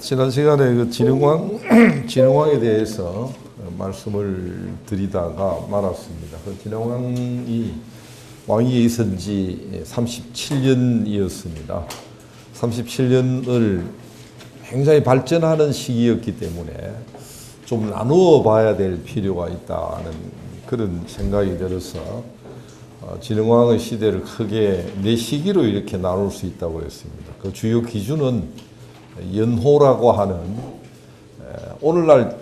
지난 시간에 그 진흥왕에 대해서 말씀을 드리다가 말았습니다. 그 진흥왕이 왕위에 있은 지 37년이었습니다. 37년을 굉장히 발전하는 시기였기 때문에 좀 나누어 봐야 될 필요가 있다는 그런 생각이 들어서 진흥왕의 시대를 크게 4시기로 이렇게 나눌 수 있다고 했습니다. 그 주요 기준은 연호라고 하는 오늘날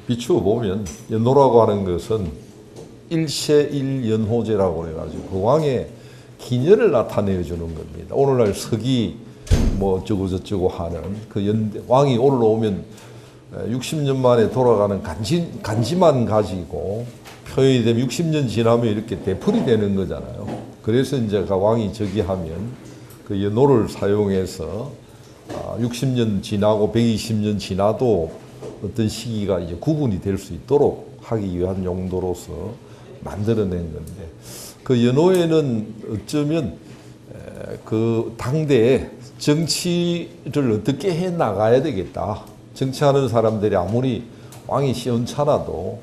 비추어 보면 연호라고 하는 것은 일세일연호제라고 해가지고 그 왕의 기년을 나타내 주는 겁니다. 오늘날 서기 뭐 어쩌고 저쩌고 하는 그 왕이 올라오면 60년 만에 돌아가는 간지만 가지고 표현이 되면 60년 지나면 이렇게 되풀이 되는 거잖아요. 그래서 이제 그 왕이 즉위하면 그 연호를 사용해서 60년 지나고 120년 지나도 어떤 시기가 이제 구분이 될 수 있도록 하기 위한 용도로서 만들어낸 건데, 그 연호에는 어쩌면 그 당대에 정치를 어떻게 해 나가야 되겠다. 정치하는 사람들이 아무리 왕이 시원찮아도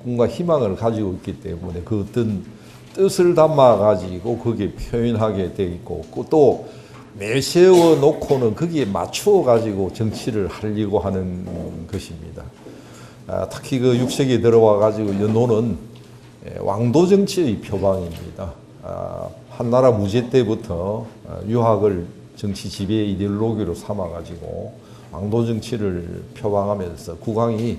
꿈과 희망을 가지고 있기 때문에 그 어떤 뜻을 담아 가지고 거기에 표현하게 돼 있고, 또 내세워 놓고는 거기에 맞추어 가지고 정치를 하려고 하는 것입니다. 특히 그 6세기에 들어와 가지고 연호는 왕도 정치의 표방입니다. 한나라 무제 때부터 유학을 정치 지배 이데올로기로 삼아 가지고 왕도 정치를 표방하면서 국왕이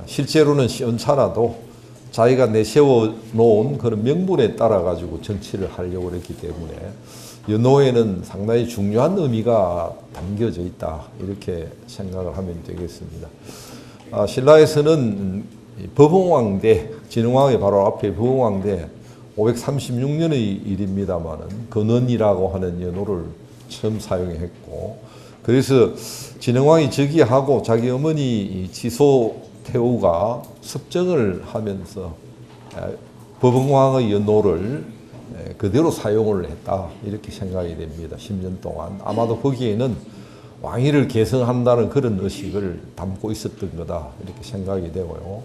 실제로는 시원찮아도 자기가 내세워 놓은 그런 명분에 따라 가지고 정치를 하려고 했기 때문에 연호에는 상당히 중요한 의미가 담겨져 있다, 이렇게 생각을 하면 되겠습니다. 신라에서는 법흥왕대, 진흥왕의 바로 앞에 법흥왕대 536년의 일입니다만은 근원이라고 하는 연호를 처음 사용했고, 그래서 진흥왕이 즉위하고 자기 어머니 지소태후가 섭정을 하면서 법흥왕의 연호를 그대로 사용을 했다, 이렇게 생각이 됩니다. 10년 동안 아마도 거기에는 왕위를 계승한다는 그런 의식을 담고 있었던 거다, 이렇게 생각이 되고요.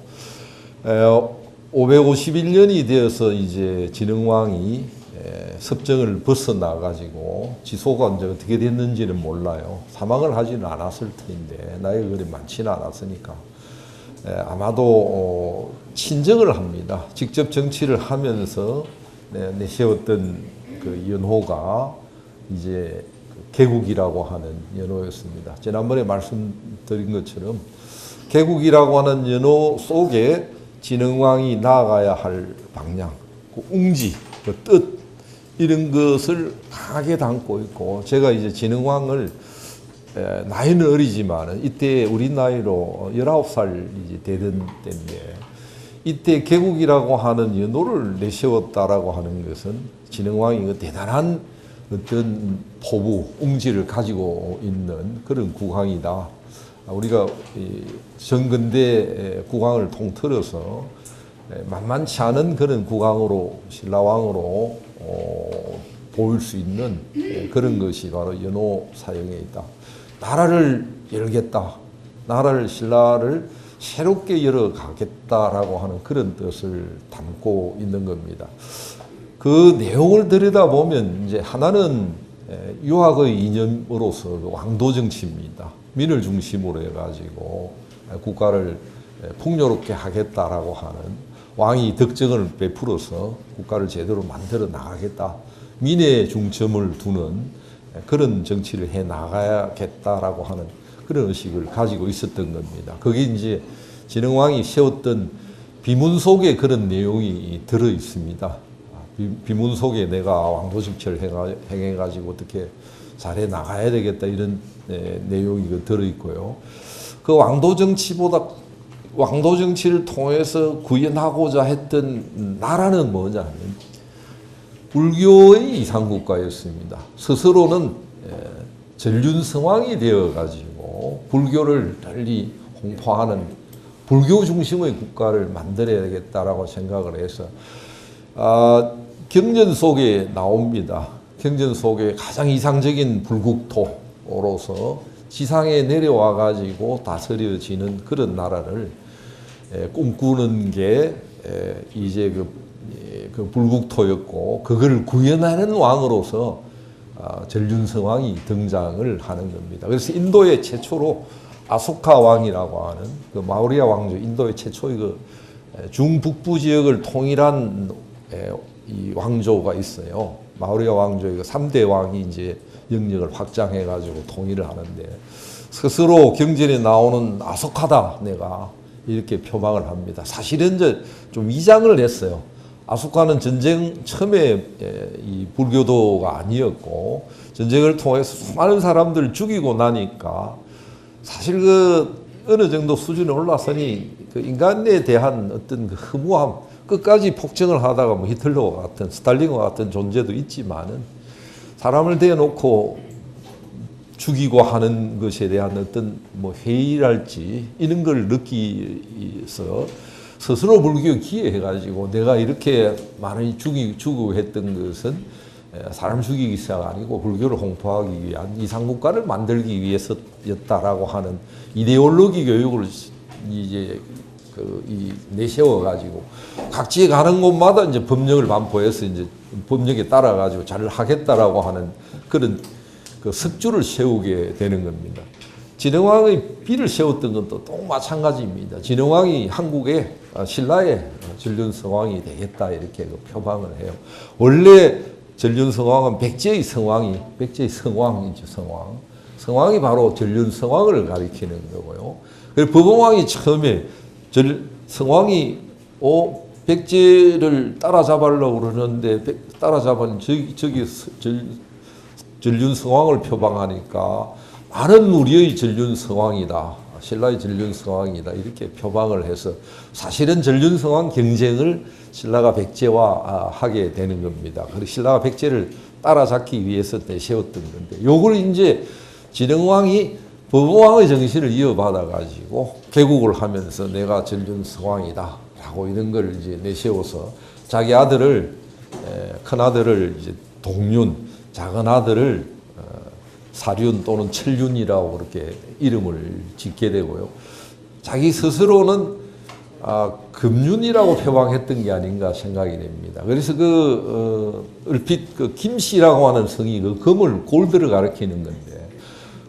551년이 되어서 이제 진흥왕이 섭정을 벗어나 가지고 지소가 이제 어떻게 됐는지는 몰라요. 사망을 하지는 않았을 터인데 나이가 그리 많지는 않았으니까 아마도 친정을 합니다. 직접 정치를 하면서 내세웠던 그 연호가 이제 개국이라고 하는 연호였습니다. 지난번에 말씀드린 것처럼 개국이라고 하는 연호 속에 진흥왕이 나아가야 할 방향, 그 웅지, 그 뜻, 이런 것을 강하게 담고 있고, 제가 이제 진흥왕을 나이는 어리지만 이때 우리 나이로 19살 이제 되던 때인데, 이때 개국이라고 하는 연호를 내세웠다라고 하는 것은 진흥왕이 대단한 어떤 포부, 웅지를 가지고 있는 그런 국왕이다. 우리가 정근대 국왕을 통틀어서 만만치 않은 그런 국왕으로, 신라왕으로 보일 수 있는 그런 것이 바로 연호 사용에 있다. 나라를 열겠다. 나라를, 신라를 새롭게 열어가겠다라고 하는 그런 뜻을 담고 있는 겁니다. 그 내용을 들여다보면 이제 하나는 유학의 이념으로서 왕도 정치입니다. 민을 중심으로 해가지고 국가를 풍요롭게 하겠다라고 하는, 왕이 덕정을 베풀어서 국가를 제대로 만들어 나가겠다, 민의 중점을 두는 그런 정치를 해 나가야겠다라고 하는 그런 의식을 가지고 있었던 겁니다. 그게 이제 진흥왕이 세웠던 비문 속에 그런 내용이 들어 있습니다. 비문 속에 내가 왕도 정치를 행해가지고 어떻게 잘해 나가야 되겠다, 이런 내용이 들어 있고요. 그 왕도 정치를 통해서 구현하고자 했던 나라는 뭐냐면 불교의 이상국가였습니다. 스스로는 전륜성왕이 되어가지고 불교를 널리 홍보하는 불교 중심의 국가를 만들어야겠다라고 생각을 해서 경전 속에 나옵니다. 경전 속에 가장 이상적인 불국토로서 지상에 내려와 가지고 다스려지는 그런 나라를 꿈꾸는 게 이제 그 불국토였고, 그걸 구현하는 왕으로서 전륜성왕이 등장을 하는 겁니다. 그래서 인도의 최초로 아소카 왕이라고 하는 그 마우리아 왕조, 인도의 최초의 그 중북부 지역을 통일한 이 왕조가 있어요. 마우리아 왕조의 그 3대 왕이 이제 영역을 확장해 가지고 통일을 하는데, 스스로 경전에 나오는 아소카다 내가 이렇게 표방을 합니다. 사실은 이제 좀 위장을 했어요. 아소카는 전쟁 처음에 이 불교도가 아니었고, 전쟁을 통해서 수많은 사람들을 죽이고 나니까 사실 그 어느 정도 수준에 올라서니 그 인간에 대한 어떤 그 허무함, 끝까지 폭정을 하다가 뭐 히틀러와 같은, 스탈린과 같은 존재도 있지만은 사람을 대놓고 죽이고 하는 것에 대한 어떤 뭐 회의랄지 이런 걸 느끼서 스스로 불교 기여해가지고 내가 이렇게 많이 죽이고 했던 것은 사람 죽이기가 아니고 불교를 홍보하기 위한 이상국가를 만들기 위해서였다라고 하는 이데올로기 교육을 이제 내세워가지고 각지에 가는 곳마다 이제 법령을 반포해서 이제 법령에 따라가지고 잘 하겠다라고 하는 그런 그 석주를 세우게 되는 겁니다. 진흥왕의 비를 세웠던 것도 또 마찬가지입니다. 진흥왕이 한국의 신라의 전륜성왕이 되겠다 이렇게 그 표방을 해요. 원래 전륜성왕은 백제의 성왕이죠, 성왕. 성왕이 바로 전륜성왕을 가리키는 거고요. 그리고 법원왕이 처음에 성왕이 백제를 따라잡으려고 그러는데 따라잡은 저기 전륜성왕을 표방하니까 많은 우리의 전륜성왕이다, 신라의 전륜성왕이다 이렇게 표방을 해서 사실은 전륜성왕 경쟁을 신라가 백제와 하게 되는 겁니다. 그리고 신라가 백제를 따라잡기 위해서 내세웠던 건데, 요걸 이제 진흥왕이 법왕의 정신을 이어받아 가지고 개국을 하면서 내가 전륜성왕이다 라고 이런 걸 이제 내세워서 자기 아들을, 큰 아들을 이제 동륜, 작은 아들을 사륜 또는 철륜이라고 그렇게 이름을 짓게 되고요. 자기 스스로는 금륜이라고 표방했던 게 아닌가 생각이 됩니다. 그래서 얼핏 김씨라고 하는 성이 그 금을 골드를 가리키는 건데,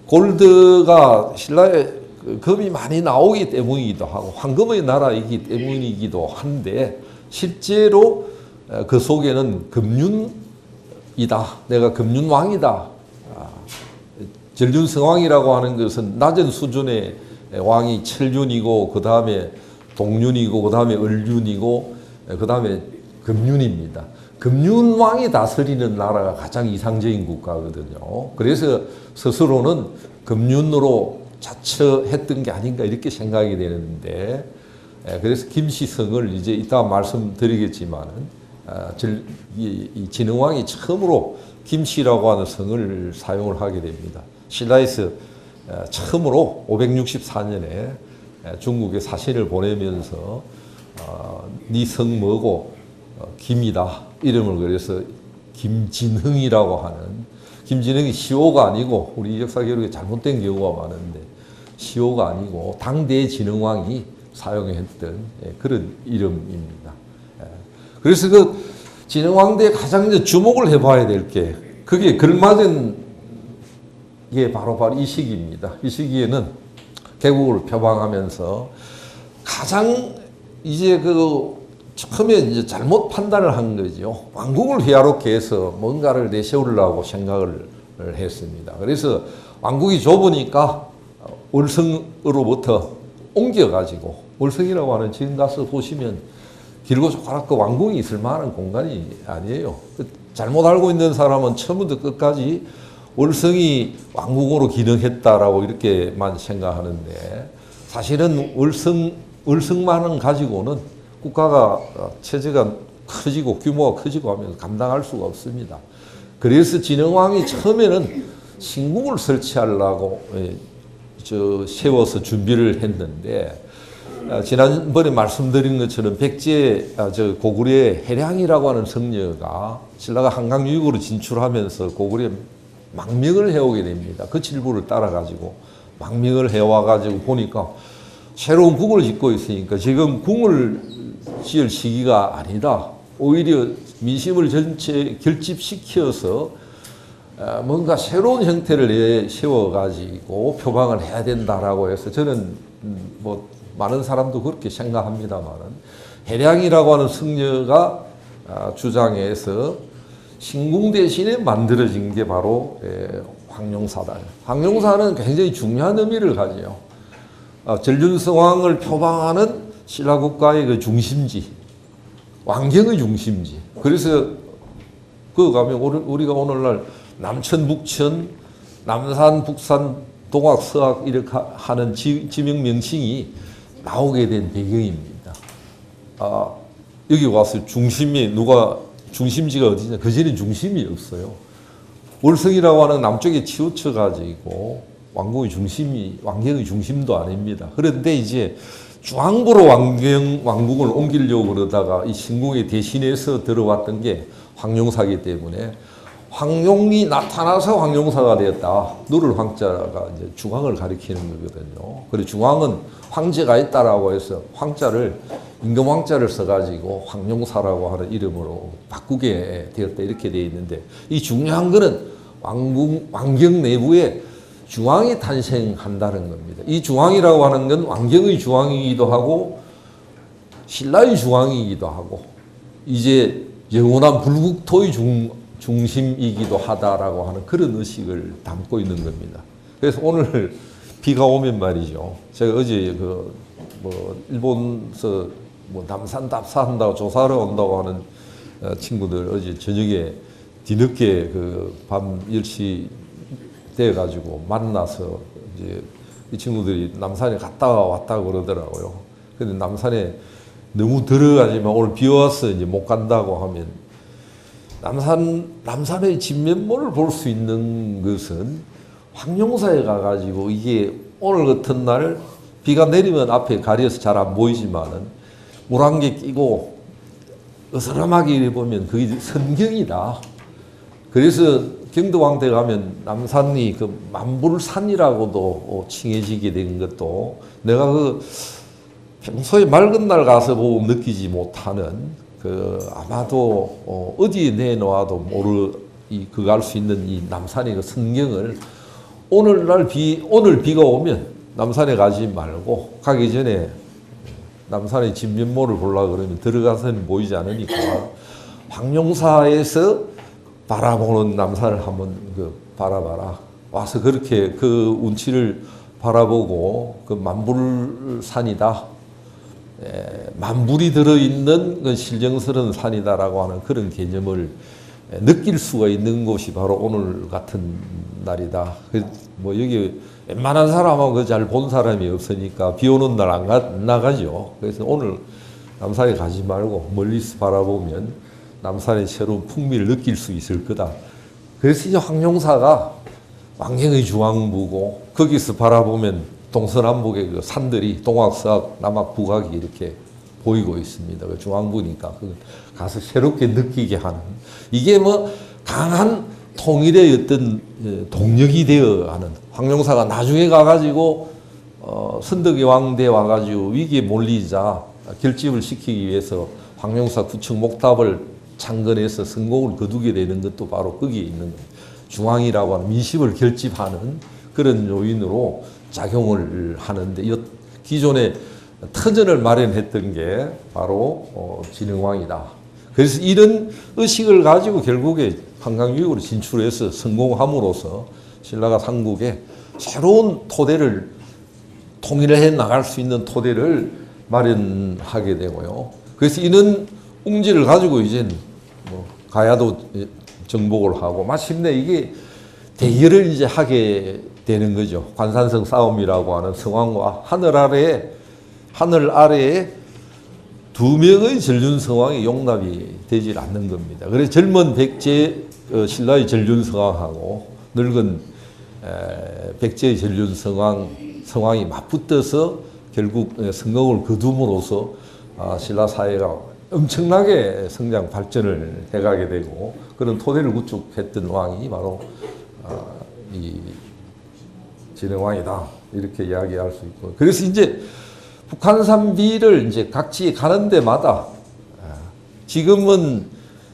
골드가 신라에 금이 많이 나오기 때문이기도 하고 황금의 나라이기 때문이기도 한데, 실제로 그 속에는 금륜이다, 내가 금륜왕이다, 전륜성왕이라고 하는 것은 낮은 수준의 왕이 철륜이고, 그 다음에 동륜이고, 그 다음에 을륜이고, 그 다음에 금륜입니다. 금륜왕이 다스리는 나라가 가장 이상적인 국가거든요. 그래서 스스로는 금륜으로 자처했던 게 아닌가 이렇게 생각이 되는데, 그래서 김씨성을 이제 이따 말씀드리겠지만은, 이 진흥왕이 처음으로 김씨라고 하는 성을 사용을 하게 됩니다. 신라에서 처음으로 564년에 중국에 사신을 보내면서 네 성 뭐고 김이다 이름을 그래서 김진흥이라고 하는, 김진흥이 시호가 아니고 우리 역사 기록에 잘못된 경우가 많은데 시호가 아니고 당대 진흥왕이 사용했던 그런 이름입니다. 그래서 그 진흥왕대에 가장 이제 주목을 해봐야 될 게, 그게 걸맞은 게 바로 이 시기입니다. 이 시기에는 개국을 표방하면서 가장 이제 처음에 이제 잘못 판단을 한 거죠. 왕국을 회화롭게 해서 뭔가를 내세우려고 생각을 했습니다. 그래서 왕국이 좁으니까 월성으로부터 옮겨가지고, 월성이라고 하는 지금 가서 보시면 길고 조그맣고 왕궁이 있을 만한 공간이 아니에요. 잘못 알고 있는 사람은 처음부터 끝까지 월성이 왕궁으로 기능했다라고 이렇게만 생각하는데, 사실은 월성만은 가지고는 국가가 체제가 커지고 규모가 커지고 하면 감당할 수가 없습니다. 그래서 진흥왕이 처음에는 신궁을 설치하려고 세워서 준비를 했는데, 지난번에 말씀드린 것처럼 백제 고구려의 해량이라고 하는 성녀가 신라가 한강 유역으로 진출하면서 고구려에 망명을 해오게 됩니다. 그 칠부를 따라가지고 망명을 해와가지고 보니까 새로운 궁을 짓고 있으니까 지금 궁을 지을 시기가 아니다. 오히려 민심을 전체 결집시켜서 뭔가 새로운 형태를 세워가지고 표방을 해야 된다라고 해서 저는 뭐 많은 사람도 그렇게 생각합니다만은 해량이라고 하는 성녀가 주장해서 신궁 대신에 만들어진 게 바로 황룡사다. 황룡사는 굉장히 중요한 의미를 가져요. 전륜성왕을 표방하는 신라국가의 그 중심지, 왕경의 중심지. 그래서 그 가면 우리가 오늘날 남천, 북천, 남산, 북산, 동학, 서학 이렇게 하는 지명 명칭이 나오게 된 배경입니다. 여기 와서 중심지가 어디냐? 그전에 중심이 없어요. 월성이라고 하는 남쪽에 치우쳐 가지고 왕궁의 중심도 아닙니다. 그런데 이제 중앙부로 왕궁을 옮기려고 그러다가 이 신궁에 대신해서 들어왔던 게 황룡사이기 때문에 황룡이 나타나서 황룡사가 되었다. 누를 황자가 이제 중앙을 가리키는 거거든요. 그리고 중앙은 황제가 있다라고 해서 황자를 임금 황자를 써가지고 황룡사라고 하는 이름으로 바꾸게 되었다 이렇게 되어 있는데 이 중요한 거는 왕경 내부에 중앙이 탄생한다는 겁니다. 이 중앙이라고 하는 건 왕경의 중앙이기도 하고 신라의 중앙이기도 하고 이제 영원한 불국토의 중심이기도 하다라고 하는 그런 의식을 담고 있는 겁니다. 그래서 오늘 비가 오면 말이죠. 제가 어제 일본서 남산 답사한다고 조사하러 온다고 하는 친구들 어제 저녁에 뒤늦게 밤 10시 돼가지고 만나서 이제 이 친구들이 남산에 갔다 왔다 그러더라고요. 근데 남산에 너무 들어가지만 오늘 비 와서 이제 못 간다고 하면 남산의 진면모를 볼 수 있는 것은 황룡사에 가가지고 이게 오늘 같은 날 비가 내리면 앞에 가려서 잘 안 보이지만은 물 한 개 끼고 어스름하게 보면 그게 선경이다. 그래서 경덕왕대 가면 남산이 그 만불산이라고도 칭해지게 된 것도 내가 평소에 맑은 날 가서 보고 느끼지 못하는 아마도 어디에 내놓아도 그거 알 수 있는 이 남산의 그 선경을 오늘 비가 오면 남산에 가지 말고 가기 전에 남산의 진면모를 보려고 그러면 들어가서는 보이지 않으니까 황룡사에서 바라보는 남산을 한번 바라봐라. 와서 그렇게 그 운치를 바라보고 만불산이다. 만불이 들어있는 신령스러운 산이다라고 하는 그런 개념을 느낄 수가 있는 곳이 바로 오늘 같은 날이다. 여기 웬만한 사람하고 잘 본 사람이 없으니까 비 오는 날 안 나가죠. 그래서 오늘 남산에 가지 말고 멀리서 바라보면 남산의 새로운 풍미를 느낄 수 있을 거다. 그래서 이제 황룡사가 왕경의 중앙부고 거기서 바라보면 동서남북의 그 산들이 동학, 서학, 남학, 북학이 이렇게 보이고 있습니다. 그 중앙부니까 가서 새롭게 느끼게 하는 이게 강한 통일의 어떤 동력이 되어 하는 황룡사가 나중에 가가지고 선덕의 왕대 와가지고 위기에 몰리자 결집을 시키기 위해서 황룡사 구청 목탑을 창건해서 성공을 거두게 되는 것도 바로 거기에 있는 중앙이라고 하는 민심을 결집하는 그런 요인으로 작용을 하는데 기존에 터전을 마련했던 게 바로 진흥왕이다. 그래서 이런 의식을 가지고 결국에 한강유역으로 진출해서 성공함으로써 신라가 삼국에 새로운 토대를 통일해 나갈 수 있는 토대를 마련하게 되고요. 그래서 이런 웅지를 가지고 이제 가야도 정복을 하고 마침내 이게 대결을 이제 하게 되는 거죠. 관산성 싸움이라고 하는 성왕과 하늘 아래에 두 명의 전륜성왕이 용납이 되질 않는 겁니다. 그래서 젊은 백제 신라의 전륜성왕하고 늙은 백제의 전륜성왕이 맞붙어서 결국 성공을 거둠으로써 신라 사회가 엄청나게 성장 발전을 해가게 되고 그런 토대를 구축했던 왕이 바로 이 진흥왕이다 이렇게 이야기할 수 있고 그래서 이제 북한산비를 이제 각지 가는 데마다 지금은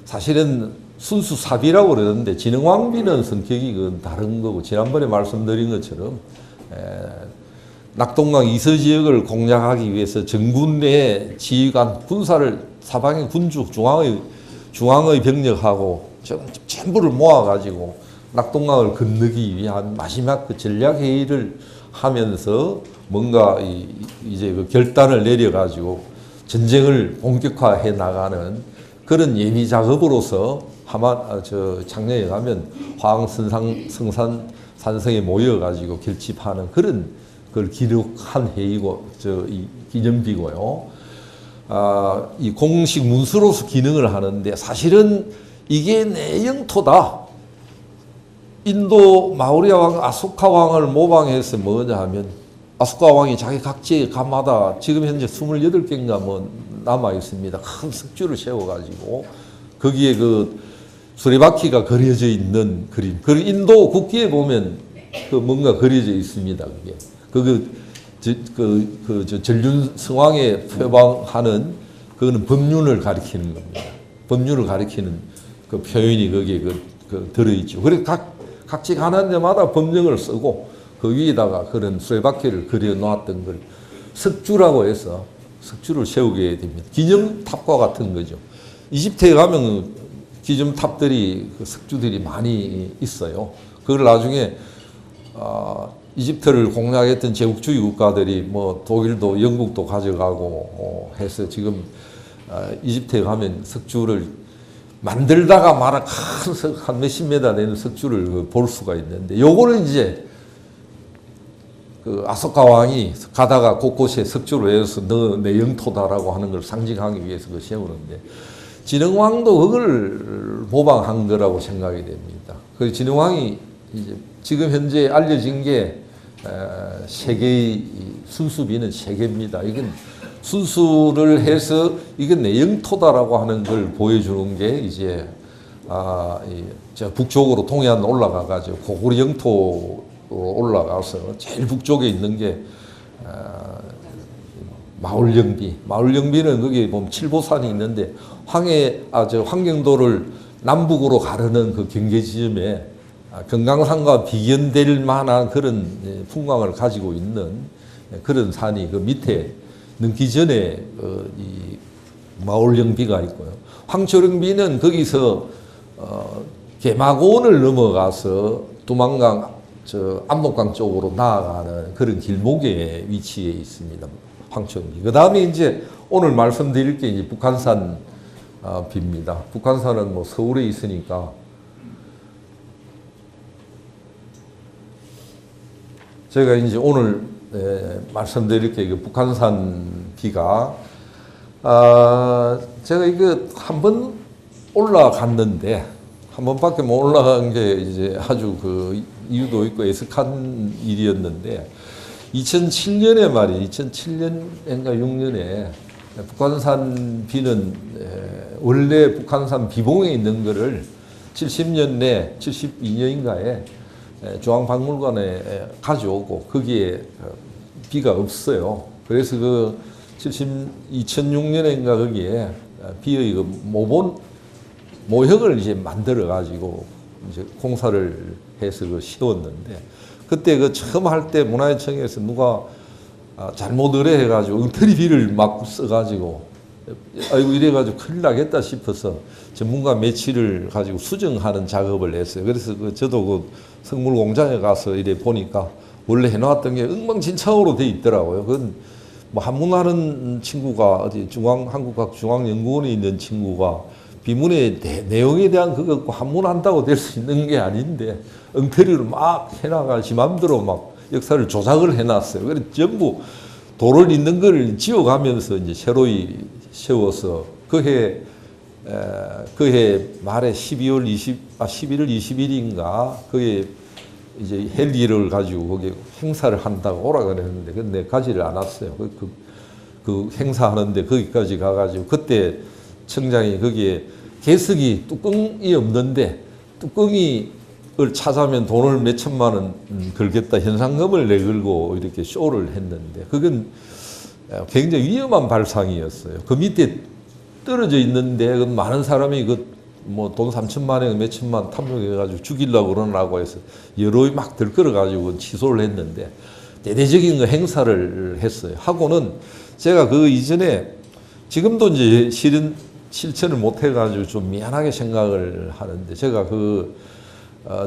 사실은 순수 사비라고 그러는데 진흥왕비는 성격이 다른 거고 지난번에 말씀드린 것처럼 낙동강 이서 지역을 공략하기 위해서 정군 내 지휘관 군사를 사방의 군주 중앙의 병력하고 전부를 모아가지고 낙동강을 건너기 위한 마지막 그 전략 회의를 하면서 뭔가 이제 그 결단을 내려가지고 전쟁을 본격화해 나가는 그런 예비 작업으로서 작년에 가면 화왕성산 산성에 모여가지고 결집하는 그런 걸 기록한 회의고 이 기념비고요. 이 공식 문서로서 기능을 하는데 사실은 이게 내 영토다. 인도 마우리아 왕 아소카 왕을 모방해서 뭐냐 하면 아소카 왕이 자기 각지의 가마다 지금 현재 28개인가 뭐 남아 있습니다. 큰 석주를 세워가지고 거기에 그 수레바퀴가 그려져 있는 그림. 그리고 인도 국기에 보면 그 뭔가 그려져 있습니다. 그게 전륜 성왕에 표방하는 그거는 법륜을 가리키는 겁니다. 법륜을 가리키는 그 표현이 거기에 들어있죠. 그래서 각지 가는 데마다 법령을 쓰고 그 위에다가 그런 수레바퀴를 그려 놓았던 걸 석주라고 해서 석주를 세우게 됩니다. 기념탑과 같은 거죠. 이집트에 가면 기념탑들이 그 석주들이 많이 있어요. 그걸 나중에 이집트를 공략했던 제국주의 국가들이 뭐 독일도 영국도 가져가고 해서 지금 이집트에 가면 석주를 만들다가 말아 한 몇십 메다 되는 석주를 볼 수가 있는데 요거는 이제 그 아소카 왕이 가다가 곳곳에 석주를 해서 너 내 영토다라고 하는 걸 상징하기 위해서 그 세우는데 진흥왕도 그걸 모방한 거라고 생각이 됩니다. 그 진흥왕이 이제 지금 현재 알려진 게 세계의 순수비는 세계입니다. 이건 순수를 해서 이건 내 영토다라고 하는 걸 보여주는 게 이제 북쪽으로 동해안 올라가가지고 고구려 영토로 올라가서 제일 북쪽에 있는 게 마을영비. 마을영비는 거기 보면 칠보산이 있는데 환경도를 남북으로 가르는 그 경계 지점에 금강산과 비견될 만한 그런 풍광을 가지고 있는 그런 산이 그 밑에 넘기 전에 이 마을영비가 있고요. 황초령비는 거기서 개마고원을 넘어가서 두만강 압록강 쪽으로 나아가는 그런 길목에 위치해 있습니다. 황초령비. 그 다음에 이제 오늘 말씀드릴 게 이제 북한산 비입니다. 북한산은 뭐 서울에 있으니까 제가 이제 오늘 말씀드릴 게 북한산 비가 제가 이거 한 번 올라갔는데 한 번밖에 못 올라간 게 이제 아주 그 이유도 있고 애석한 일이었는데 2007년에 말이에요. 2007년인가 6년에 북한산 비는 원래 북한산 비봉에 있는 거를 70년대 72년인가에 중앙박물관에 가져오고 거기에 비가 없어요. 그래서 그 2006년인가 거기에 비의 그 모형을 이제 만들어 가지고 이제 공사를 해서 그 씌웠는데 그때 그 처음 할 때 문화유청에서 누가 잘못 의뢰해 가지고 엉터리 비를 막 써가지고 아이고 이래가지고 큰일 나겠다 싶어서 전문가 매치를 가지고 수정하는 작업을 했어요. 그래서 저도 그 성물 공장에 가서 이래 보니까 원래 해놓았던 게 엉망진창으로 돼 있더라고요. 그건 뭐 한문하는 친구가 어디 한국학 중앙연구원에 있는 친구가 비문의 내용에 대한 그거 한문한다고 될 수 있는 게 아닌데 엉터리로 막 해나가 지 맘대로 막 역사를 조작을 해놨어요. 그래서 전부 돌을 있는 걸 지워가면서 이제 새로이 세워서 그해 말에 11월 20일인가 그해 이제 헬기를 가지고 거기 행사를 한다고 오라 그랬는데 근데 가지를 않았어요. 그 행사하는데 거기까지 가가지고 그때 청장이 거기에 개석이 뚜껑이 없는데 뚜껑을 찾아면 돈을 몇 천만 원 걸겠다 현상금을 내걸고 이렇게 쇼를 했는데 그건 굉장히 위험한 발상이었어요. 그 밑에 떨어져 있는데 그 많은 사람이 그 뭐 돈 3천만 원, 몇 천만 탐욕해가지고 죽이려고 그러라고 해서 여론이 막 들끓어가지고 취소를 했는데 대대적인 그 행사를 했어요. 하고는 제가 그 이전에 지금도 이제 실천을 못 해가지고 좀 미안하게 생각을 하는데 제가 그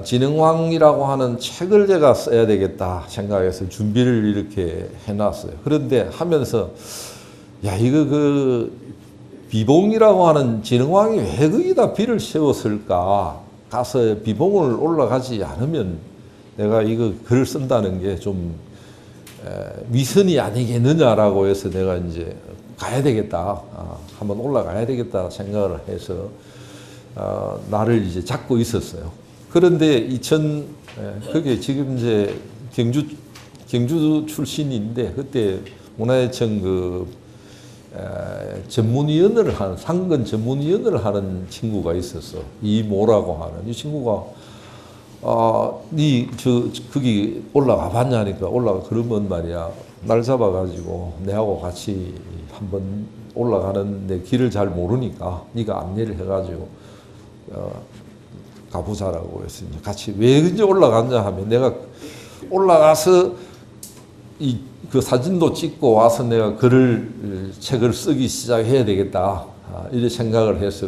진흥왕이라고 하는 책을 제가 써야 되겠다 생각해서 준비를 이렇게 해놨어요. 그런데 하면서 야 이거 그 비봉이라고 하는 진흥왕이 왜 거기다 비를 세웠을까? 가서 비봉을 올라가지 않으면 내가 이거 글을 쓴다는 게 좀 위선이 아니겠느냐라고 해서 내가 이제 가야 되겠다. 한번 올라가야 되겠다 생각을 해서 나를 이제 잡고 있었어요. 그런데 그게 지금 이제 경주 출신인데 그때 문화재청 전문위원을 하는 상근 전문위원을 하는 친구가 있었어. 이모라고 하는 이 친구가 거기 올라가 봤냐니까 올라가 그러면 말이야 날 잡아가지고 내하고 같이 한번 올라가는데 길을 잘 모르니까 네가 안내를 해가지고 가보자라고 해서 같이 왜 이제 올라갔냐 하면 내가 올라가서 그 사진도 찍고 와서 내가 책을 쓰기 시작해야 되겠다. 이런 생각을 해서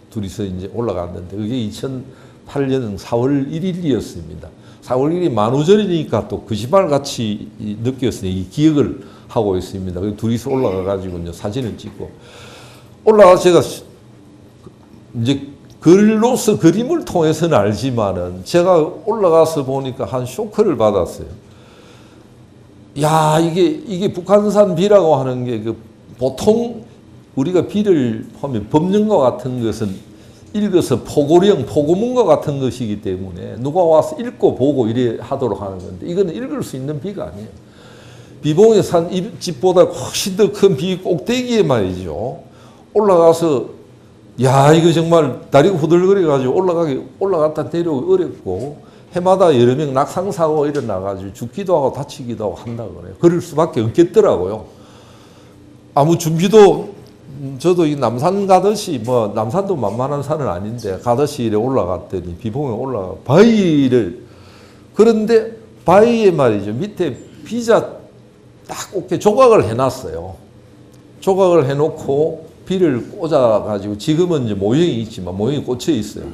둘이서 이제 올라갔는데 그게 2008년 4월 1일이었습니다. 4월 1일이 만우절이니까 또 거짓말 같이 느꼈으니 이 기억을 하고 있습니다. 둘이서 올라가가지고 이제 사진을 찍고 올라가서 제가 이제 글로서 그림을 통해서는 알지만은 제가 올라가서 보니까 한 쇼크를 받았어요. 야, 이게 북한산 비라고 하는 게 보통 우리가 비를 보면 법령과 같은 것은 읽어서 포고문과 같은 것이기 때문에 누가 와서 읽고 보고 이래 하도록 하는 건데 이거는 읽을 수 있는 비가 아니에요. 비봉의 산 집보다 훨씬 더 큰 비 꼭대기에 말이죠. 올라가서 야, 이거 정말 다리가 후들거려가지고 올라갔다 내려오기 어렵고 해마다 여러 명 낙상사고 일어나가지고 죽기도 하고 다치기도 하고 한다고 그래요. 그럴 수밖에 없겠더라고요. 아무 준비도 저도 이 남산 가듯이 남산도 만만한 산은 아닌데 가듯이 이래 올라갔더니 비봉에 올라가 그런데 바위에 말이죠. 밑에 비자 딱 이렇게 조각을 해놨어요. 조각을 해놓고 비를 꽂아가지고 지금은 이제 모형이 있지만 모형이 꽂혀 있어요.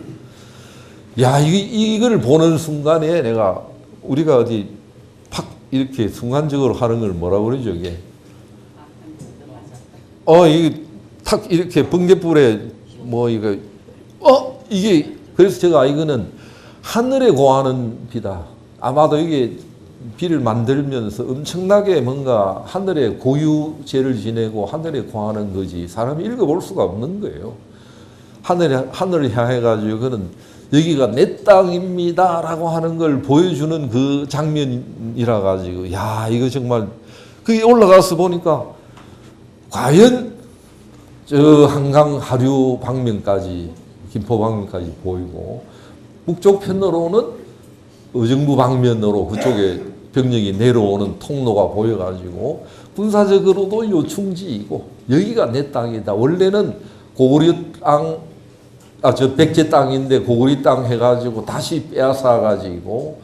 야, 이걸 보는 순간에 우리가 어디 팍 이렇게 순간적으로 하는 걸 뭐라고 그러죠, 이게? 이게 탁 이렇게 번갯불에 이게 그래서 제가 이거는 하늘에 고하는 비다. 아마도 이게 비를 만들면서 엄청나게 뭔가 하늘에 고유제를 지내고 하늘에 고하는 거지 사람이 읽어볼 수가 없는 거예요. 하늘을 향해 가지고 그는 여기가 내 땅입니다 라고 하는 걸 보여주는 그 장면이라 가지고 야 이거 정말 그게 올라가서 보니까 과연 저 한강 하류 방면까지 김포 방면까지 보이고 북쪽 편으로는 의정부 방면으로 그쪽에 병력이 내려오는 통로가 보여가지고 군사적으로도 요충지이고 여기가 내 땅이다. 원래는 고구려 땅 저 백제 땅인데 고구리 땅 해가지고 다시 빼앗아가지고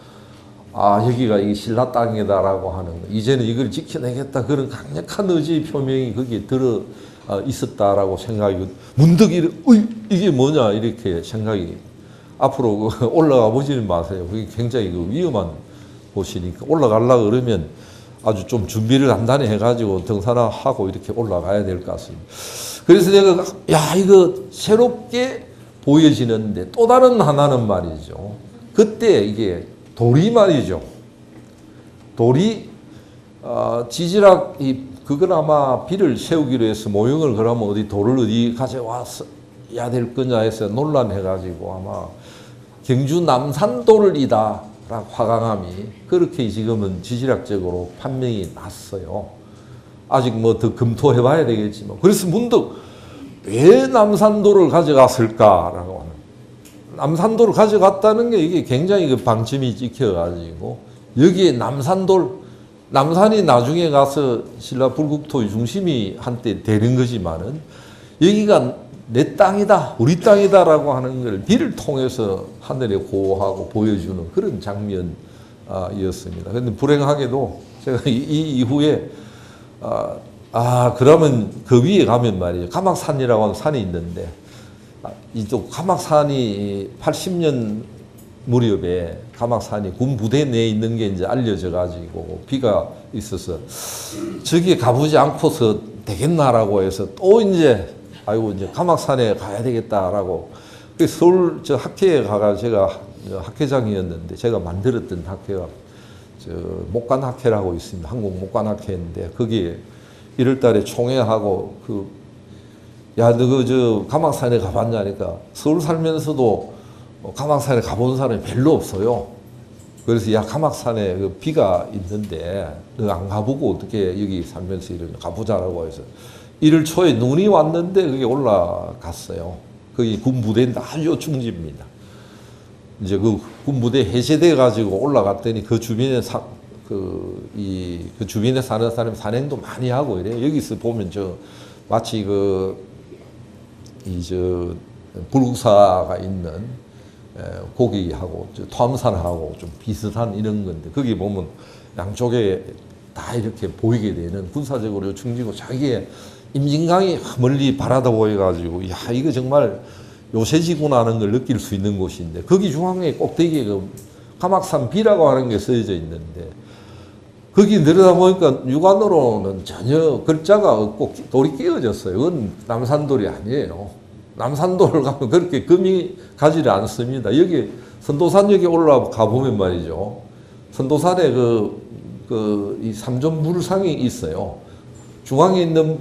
여기가 이 신라 땅이다라고 하는 거. 이제는 이걸 지켜내겠다 그런 강력한 의지 표명이 거기에 들어 있었다라고 생각이 문득 이게 뭐냐 이렇게 생각이 앞으로 올라가 보지는 마세요. 그게 굉장히 위험한 곳이니까 올라가려고 그러면 아주 좀 준비를 단단히 해가지고 등산하고 이렇게 올라가야 될 것 같습니다. 그래서 내가 이거 새롭게 보여지는데 또 다른 하나는 말이죠. 그때 이게 돌이 말이죠. 돌이 지지락 그건 아마 비를 세우기로 해서 모형을 그러면 어디 돌을 어디 가져와야 될 거냐 해서 논란해가지고 아마 경주 남산돌이다 화강암이 그렇게 지금은 지질학적으로 판명이 났어요. 아직 뭐 더 검토해 봐야 되겠지만. 그래서 문득 왜 남산도를 가져갔을까라고 하는. 남산도를 가져갔다는 게 이게 굉장히 그 방침이 찍혀가지고 여기에 남산이 나중에 가서 신라 불국토의 중심이 한때 되는 거지만은 여기가 내 땅이다, 우리 땅이다라고 하는 걸 비를 통해서 하늘에 고하고 보여주는 그런 장면이었습니다. 그런데 불행하게도 제가 이 이후에 그러면 그 위에 가면 말이죠. 가막산이라고 하는 산이 있는데 이쪽 가막산이 80년 무렵에 가막산이 군 부대 내에 있는 게 이제 알려져 가지고 비가 있어서 저기에 가보지 않고서 되겠나라고 해서 또 이제 이제 가막산에 가야 되겠다라고 서울 저 학회에 가가 제가 학회장이었는데 제가 만들었던 학회가 저 목관학회라고 있습니다. 한국 목관학회인데 거기에 1월달에 총회하고 야, 너 저 가막산에 가봤냐니까 서울 살면서도 가막산에 가본 사람이 별로 없어요. 그래서 야, 가막산에 그 비가 있는데 너 안 가보고 어떻게 여기 살면서 이런 가보자라고 해서 1월 초에 눈이 왔는데 그게 올라갔어요. 거기 군부대인데 아주 중지입니다. 이제 그 군부대 해제돼 가지고 올라갔더니 그 주변에 그 주변에 사는 사람이 산행도 많이 하고 이래요. 여기서 보면 마치 불국사가 있는 거기하고 토암산하고 좀 비슷한 이런 건데 거기 보면 양쪽에 다 이렇게 보이게 되는 군사적으로 충지고 자기의 임진강이 멀리 바라다 보여가지고 야 이거 정말 요새지구나 하는 걸 느낄 수 있는 곳인데 거기 중앙에 꼭대기에 가막산 비라고 하는 게 써져 있는데 거기 내려다보니까 육안으로는 전혀 글자가 없고 돌이 끼어졌어요. 그건 남산돌이 아니에요. 남산돌을 가면 그렇게 금이 가지를 않습니다. 여기 선도산역에 올라가 보면 말이죠. 선도산에 이 삼존불상이 있어요. 중앙에 있는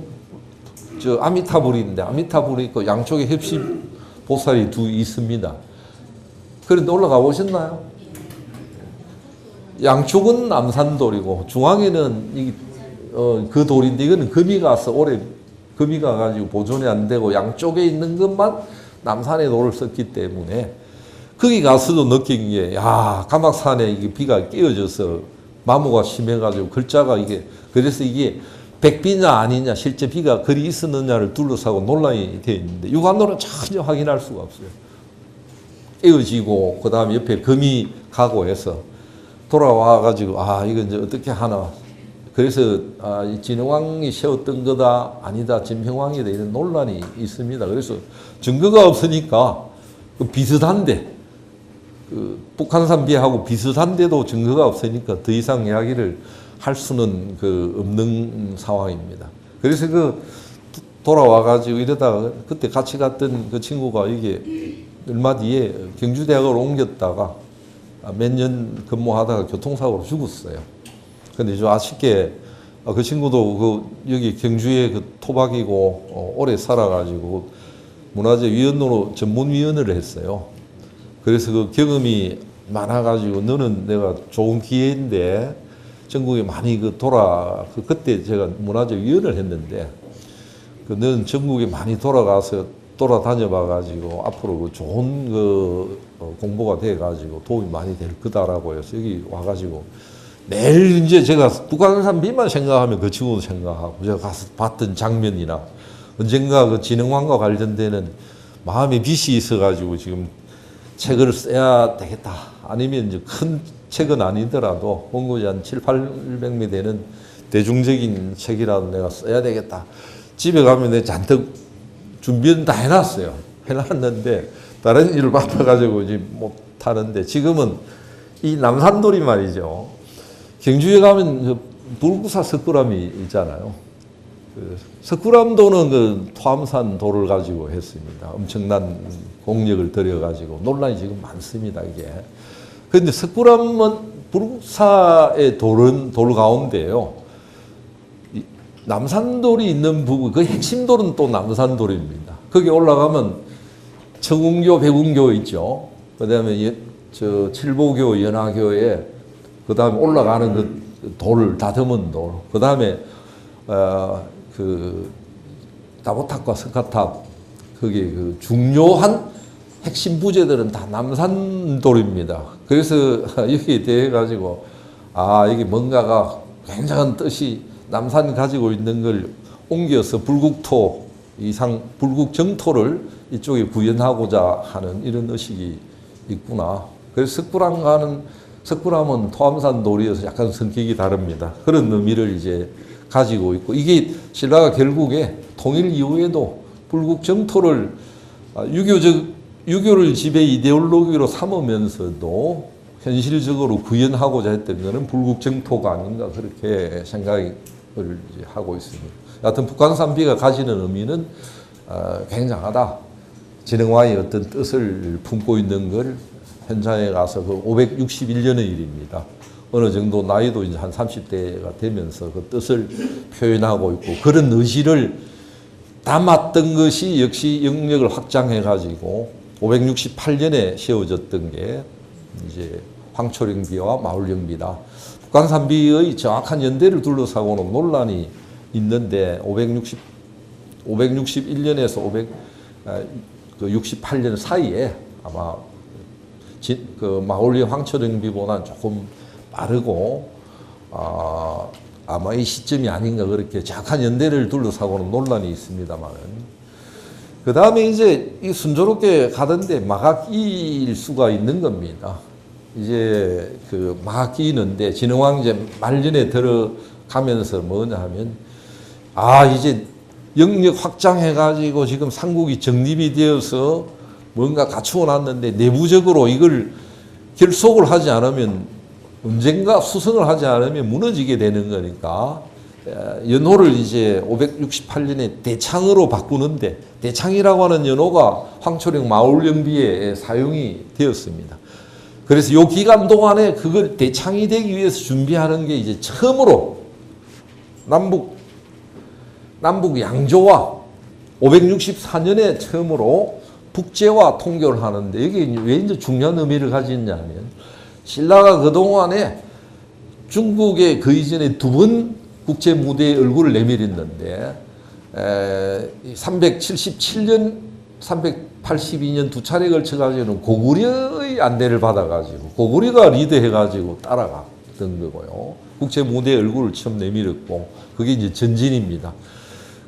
아미타불이 있는데 아미타불이 있고 양쪽에 heb시 보살이 두 있습니다. 그런데 올라가 보셨나요? 양쪽은 남산돌이고 중앙에는 그 돌인데 이거는 금이 가서 오래 금이 가가지고 보존이 안 되고 양쪽에 있는 것만 남산의 돌을 썼기 때문에 거기 가서도 느낀 게 가막산에 이게 비가 끼어져서 마모가 심해가지고 글자가 그래서 이게 백비냐 아니냐 실제 비가 그리 있었느냐를 둘러싸고 논란이 되어 있는데 육안으로는 전혀 확인할 수가 없어요. 깨어지고 그 다음에 옆에 금이 가고 해서 돌아와가지고 이거 이제 어떻게 하나. 그래서 진흥왕이 세웠던 거다 아니다 진평왕이다 이런 논란이 있습니다. 그래서 증거가 없으니까 비슷한데 북한산 비하고 비슷한데도 증거가 없으니까 더 이상 이야기를 할 수는 없는 상황입니다. 그래서 돌아와가지고 이러다가 그때 같이 갔던 그 친구가 이게 얼마 뒤에 경주대학을 옮겼다가 몇 년 근무하다가 교통사고로 죽었어요. 근데 좀 아쉽게 그 친구도 여기 경주에 토박이고 오래 살아가지고 문화재위원으로 전문위원을 했어요. 그래서 그 경험이 많아가지고 너는 내가 좋은 기회인데 전국에 많이 그때 제가 문화재위원을 했는데 너는 전국에 많이 돌아다녀 봐가지고 앞으로 좋은 공부가 돼가지고 도움이 많이 될 거다라고 해서 여기 와가지고 매일 이제 제가 북한산 비만 생각하면 그 친구도 생각하고 제가 가서 봤던 장면이나 언젠가 진흥왕과 관련되는 마음의 빛이 있어가지고 지금 책을 써야 되겠다. 아니면 이제 큰 책은 아니더라도 원고지 한 700~800매 되는 대중적인 책이라도 내가 써야 되겠다. 집에 가면 내가 잔뜩 준비는 다 해놨어요. 해놨는데 다른 일을 바빠가지고 이제 못 하는데 지금은 이 남산돌이 말이죠. 경주에 가면 불국사 석굴암이 있잖아요. 석굴암도는 토암산 돌을 가지고 했습니다. 엄청난 공력을 들여가지고 논란이 지금 많습니다, 이게. 그런데 석굴암은 불국사의 돌 가운데요. 남산돌이 있는 부분, 그 핵심 돌은 또 남산돌입니다. 거기 올라가면 청운교, 백운교 있죠. 그 다음에 저 칠보교 연화교에 그 다음에 올라가는 그 돌, 다듬은 돌, 그 다음에 그 다보탑과 스카탑, 그게 그 중요한 핵심 부재들은 다 남산돌입니다. 그래서 여기에 대해 가지고 이게 뭔가가 굉장한 뜻이 남산이 가지고 있는 걸 옮겨서 불국토 이상 불국 정토를 이쪽에 구현하고자 하는 이런 의식이 있구나. 그래서 석굴암은 토암산 돌이어서 약간 성격이 다릅니다. 그런 의미를 이제 가지고 있고, 이게 신라가 결국에 통일 이후에도 불국 정토를 유교를 지배 이데올로기로 삼으면서도 현실적으로 구현하고자 했던 것은 불국 정토가 아닌가, 그렇게 생각을 하고 있습니다. 여하튼 북한산비가 가지는 의미는 굉장하다. 진흥왕이 어떤 뜻을 품고 있는 걸 현장에 가서 그 561년의 일입니다. 어느 정도 나이도 이제 한 30대가 되면서 그 뜻을 표현하고 있고, 그런 의지를 담았던 것이 역시 영역을 확장해 가지고 568년에 세워졌던 게 이제 황초령비와 마울령비다. 북한산비의 정확한 연대를 둘러싸고는 논란이 있는데 561년에서 568년 사이에 아마 그 마울령 황초령비보다는 조금 빠르고 아마 이 시점이 아닌가, 그렇게 정확한 연대를 둘러싸고는 논란이 있습니다만, 그 다음에 이제 이 순조롭게 가던데 막아 끼일 수가 있는 겁니다. 이제 그 막아 끼는데 진흥왕 이제 말년에 들어가면서 뭐냐 하면 이제 영역 확장해 가지고 지금 삼국이 정립이 되어서 뭔가 갖추어 놨는데 내부적으로 이걸 결속을 하지 않으면, 언젠가 수성을 하지 않으면 무너지게 되는 거니까 연호를 이제 568년에 대창으로 바꾸는데, 대창이라고 하는 연호가 황초령 마울령비에 사용이 되었습니다. 그래서 이 기간 동안에 그걸 대창이 되기 위해서 준비하는 게 이제 처음으로 남북 양조와 564년에 처음으로 북제와 통교를 하는데, 이게 왜 이제 중요한 의미를 가졌냐면, 신라가 그동안에 중국에 그 이전에 두 번 국제 무대에 얼굴을 내밀었는데 377년, 382년 두 차례 걸쳐가지고는 고구려의 안대를 받아가지고 고구려가 리드해가지고 따라갔던 거고요. 국제 무대에 얼굴을 처음 내밀었고, 그게 이제 전진입니다.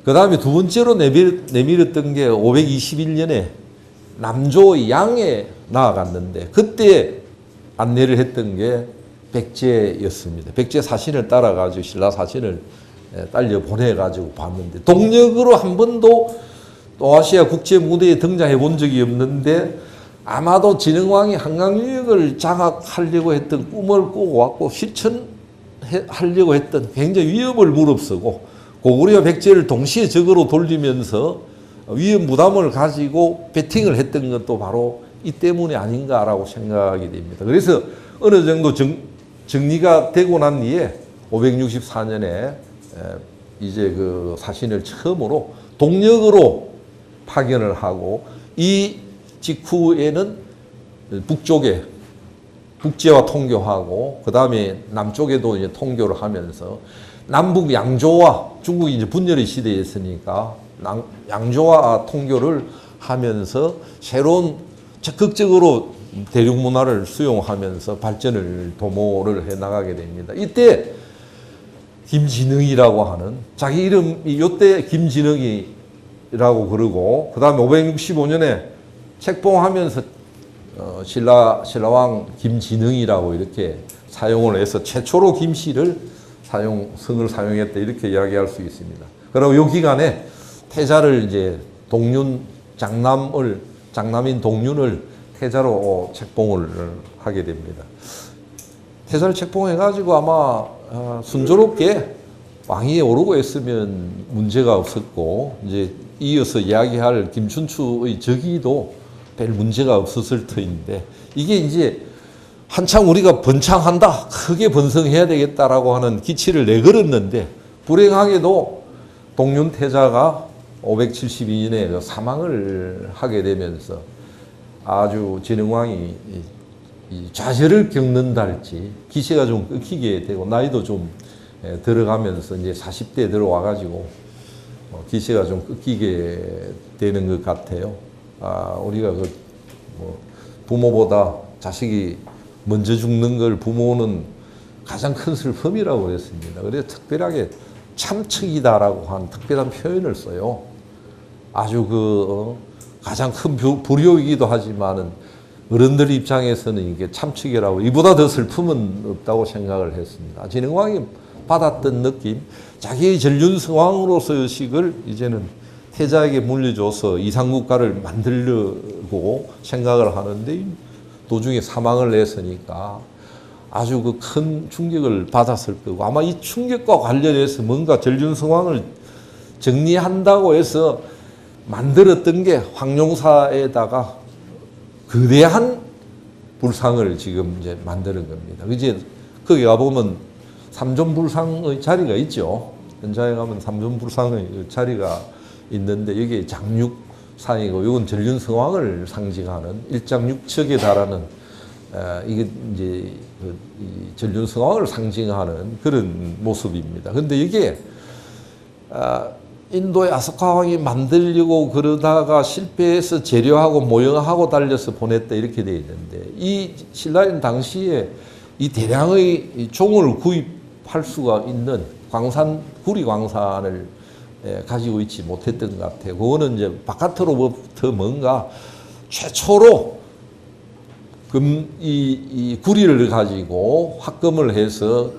그 다음에 두 번째로 내밀었던 게 521년에 남조 양에 나아갔는데, 그때 안내를 했던 게 백제였습니다. 백제 사신을 따라가지고 신라 사신을 딸려 보내가지고 봤는데, 동력으로 한 번도 동아시아 국제 무대에 등장해 본 적이 없는데, 아마도 진흥왕이 한강 유역을 장악하려고 했던 꿈을 꾸고 왔고 실천하려고 했던 굉장히 위협을 무릅쓰고 고구려 백제를 동시에 적으로 돌리면서 위협 무담을 가지고 배팅을 했던 것도 바로 이 때문이 아닌가라고 생각이 됩니다. 그래서 어느 정도 정리가 되고 난 뒤에 564년에 이제 그 사신을 처음으로 동력으로 파견을 하고, 이 직후에는 북쪽에 북제와 통교하고, 그 다음에 남쪽에도 이제 통교를 하면서 남북 양조와, 중국이 이제 분열의 시대였으니까 양조와 통교를 하면서 새로운 적극적으로 대륙문화를 수용하면서 발전을 도모를 해 나가게 됩니다. 이때 김진흥이라고 하는, 자기 이름이 이때 김진흥이라고 그러고, 그 다음에 565년에 책봉하면서 신라왕 김진흥이라고 이렇게 사용을 해서 최초로 김씨를 성을 사용했다, 이렇게 이야기할 수 있습니다. 그리고 이 기간에 태자를 이제 장남인 동륜을 태자로 책봉을 하게 됩니다. 태자를 책봉해가지고 아마 순조롭게 왕위에 오르고 했으면 문제가 없었고, 이제 이어서 이야기할 김춘추의 즉위도 별 문제가 없었을 터인데, 이게 이제 한창 우리가 번창한다, 크게 번성해야 되겠다라고 하는 기치를 내걸었는데, 불행하게도 동륜 태자가 572년에 사망을 하게 되면서 아주 진흥왕이 이 좌절을 겪는다 할지 기세가 좀 끊기게 되고 나이도 좀 들어가면서 이제 40대 들어와가지고 기세가 좀 끊기게 되는 것 같아요. 우리가 뭐 부모보다 자식이 먼저 죽는 걸 부모는 가장 큰 슬픔이라고 그랬습니다. 그래서 특별하게 참측이다라고 한 특별한 표현을 써요. 아주 가장 큰 불효이기도 하지만은 어른들 입장에서는 이게 참측이라고 이보다 더 슬픔은 없다고 생각을 했습니다. 진흥왕이 받았던 느낌, 자기의 전륜성왕으로서의 의식을 이제는 태자에게 물려줘서 이상국가를 만들려고 생각을 하는데 도중에 사망을 했으니까 아주 큰 충격을 받았을 거고 아마 이 충격과 관련해서 뭔가 전륜성왕을 정리한다고 해서 만들었던 게 황룡사에다가 거대한 불상을 지금 이제 만드는 겁니다. 이제 거기 가보면 삼존불상의 자리가 있죠. 현장에 가면 삼존불상의 자리가 있는데 여기 장육상이고 이건 전륜성왕을 상징하는 일장육척에 달하는 이게 이제 이 전륜성왕을 상징하는 그런 모습입니다. 근데 이게 인도의 아소카 왕이 만들려고 그러다가 실패해서 재료하고 모형하고 달려서 보냈다 이렇게 되어 있는데 이 신라인 당시에 이 대량의 종을 구입할 수가 있는 구리 광산을 가지고 있지 못했던 것 같아요. 그거는 이제 바깥으로부터 뭔가 최초로 이 구리를 가지고 합금을 해서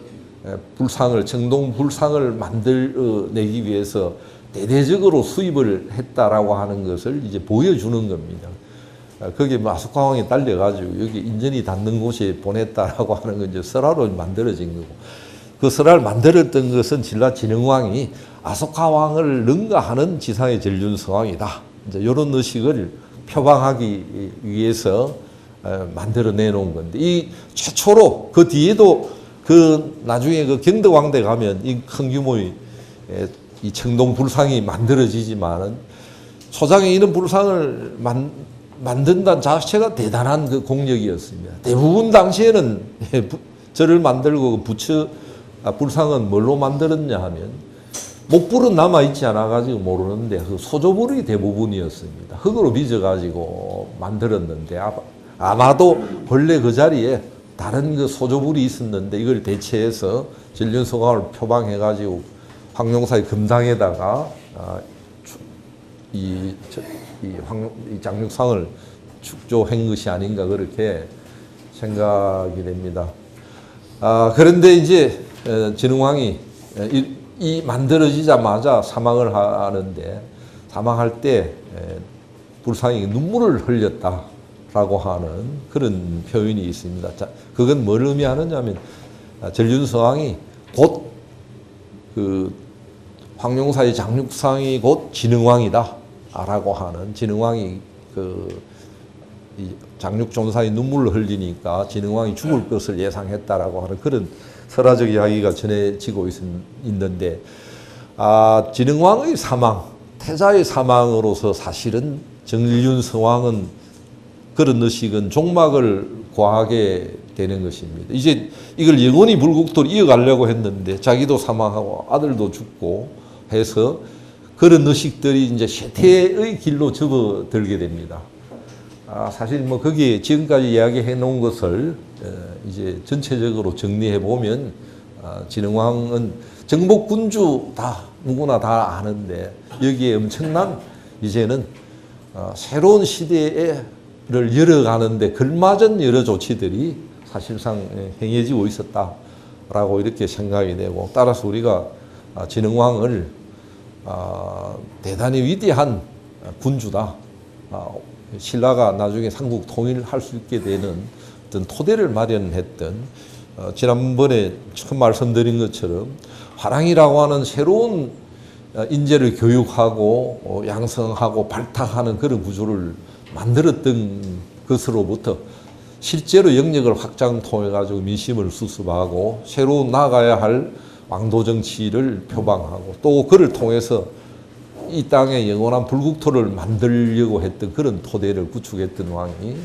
정동 불상을 만들어내기 위해서 대대적으로 수입을 했다라고 하는 것을 이제 보여주는 겁니다. 거기에 아소카 왕이 달려가지고 여기 인연이 닿는 곳에 보냈다라고 하는 건 이제 설화로 만들어진 거고 그 설화를 만들었던 것은 신라 진흥왕이 아소카 왕을 능가하는 지상의 전륜성왕이다. 이제 이런 의식을 표방하기 위해서 만들어 내놓은 건데 이 최초로 그 뒤에도 나중에 경덕왕대 가면 이 큰 규모의 이 청동 불상이 만들어지지만은 초장에 이런 불상을 만든다는 자체가 대단한 그 공력이었습니다. 대부분 당시에는 절을 만들고 불상은 뭘로 만들었냐 하면 목불은 남아있지 않아가지고 모르는데 그 소조불이 대부분이었습니다. 흙으로 빚어가지고 만들었는데 아마도 본래 그 자리에 다른 그 소조불이 있었는데 이걸 대체해서 전륜성왕을 표방해가지고 황룡사의 금당에다가 이 장육상을 축조한 것이 아닌가 그렇게 생각이 됩니다. 그런데 이제 진흥왕이 이 만들어지자마자 사망을 하는데 사망할 때 불상이 눈물을 흘렸다라고 하는 그런 표현이 있습니다. 자, 그건 뭘 의미하느냐면 전륜성왕이 곧 황룡사의 장육상이 곧 진흥왕이다 라고 하는 진흥왕이 이 장육존사의 눈물을 흘리니까 진흥왕이 죽을 것을 예상했다라고 하는 그런 설화적 이야기가 전해지고 있는데 진흥왕의 사망, 태자의 사망으로서 사실은 전륜성왕은 그런 의식은 종막을 고하게 되는 것입니다. 이제 이걸 영원히 불국토로 이어가려고 했는데 자기도 사망하고 아들도 죽고 해서 그런 의식들이 이제 쇠퇴의 길로 접어들게 됩니다. 사실 뭐 거기에 지금까지 이야기해 놓은 것을 이제 전체적으로 정리해 보면 진흥왕은 정복군주 다 누구나 다 아는데 여기에 엄청난 이제는 새로운 시대를 열어가는데 걸맞은 여러 조치들이 사실상 행해지고 있었다라고 이렇게 생각이 되고 따라서 우리가 진흥왕을 대단히 위대한 군주다. 신라가 나중에 삼국 통일할 수 있게 되는 어떤 토대를 마련했던 지난번에 처음 말씀드린 것처럼 화랑이라고 하는 새로운 인재를 교육하고 양성하고 발탁하는 그런 구조를 만들었던 것으로부터 실제로 영역을 확장 통해 가지고 민심을 수습하고 새로 나가야 할 왕도 정치를 표방하고 또 그를 통해서 이 땅에 영원한 불국토를 만들려고 했던 그런 토대를 구축했던 왕이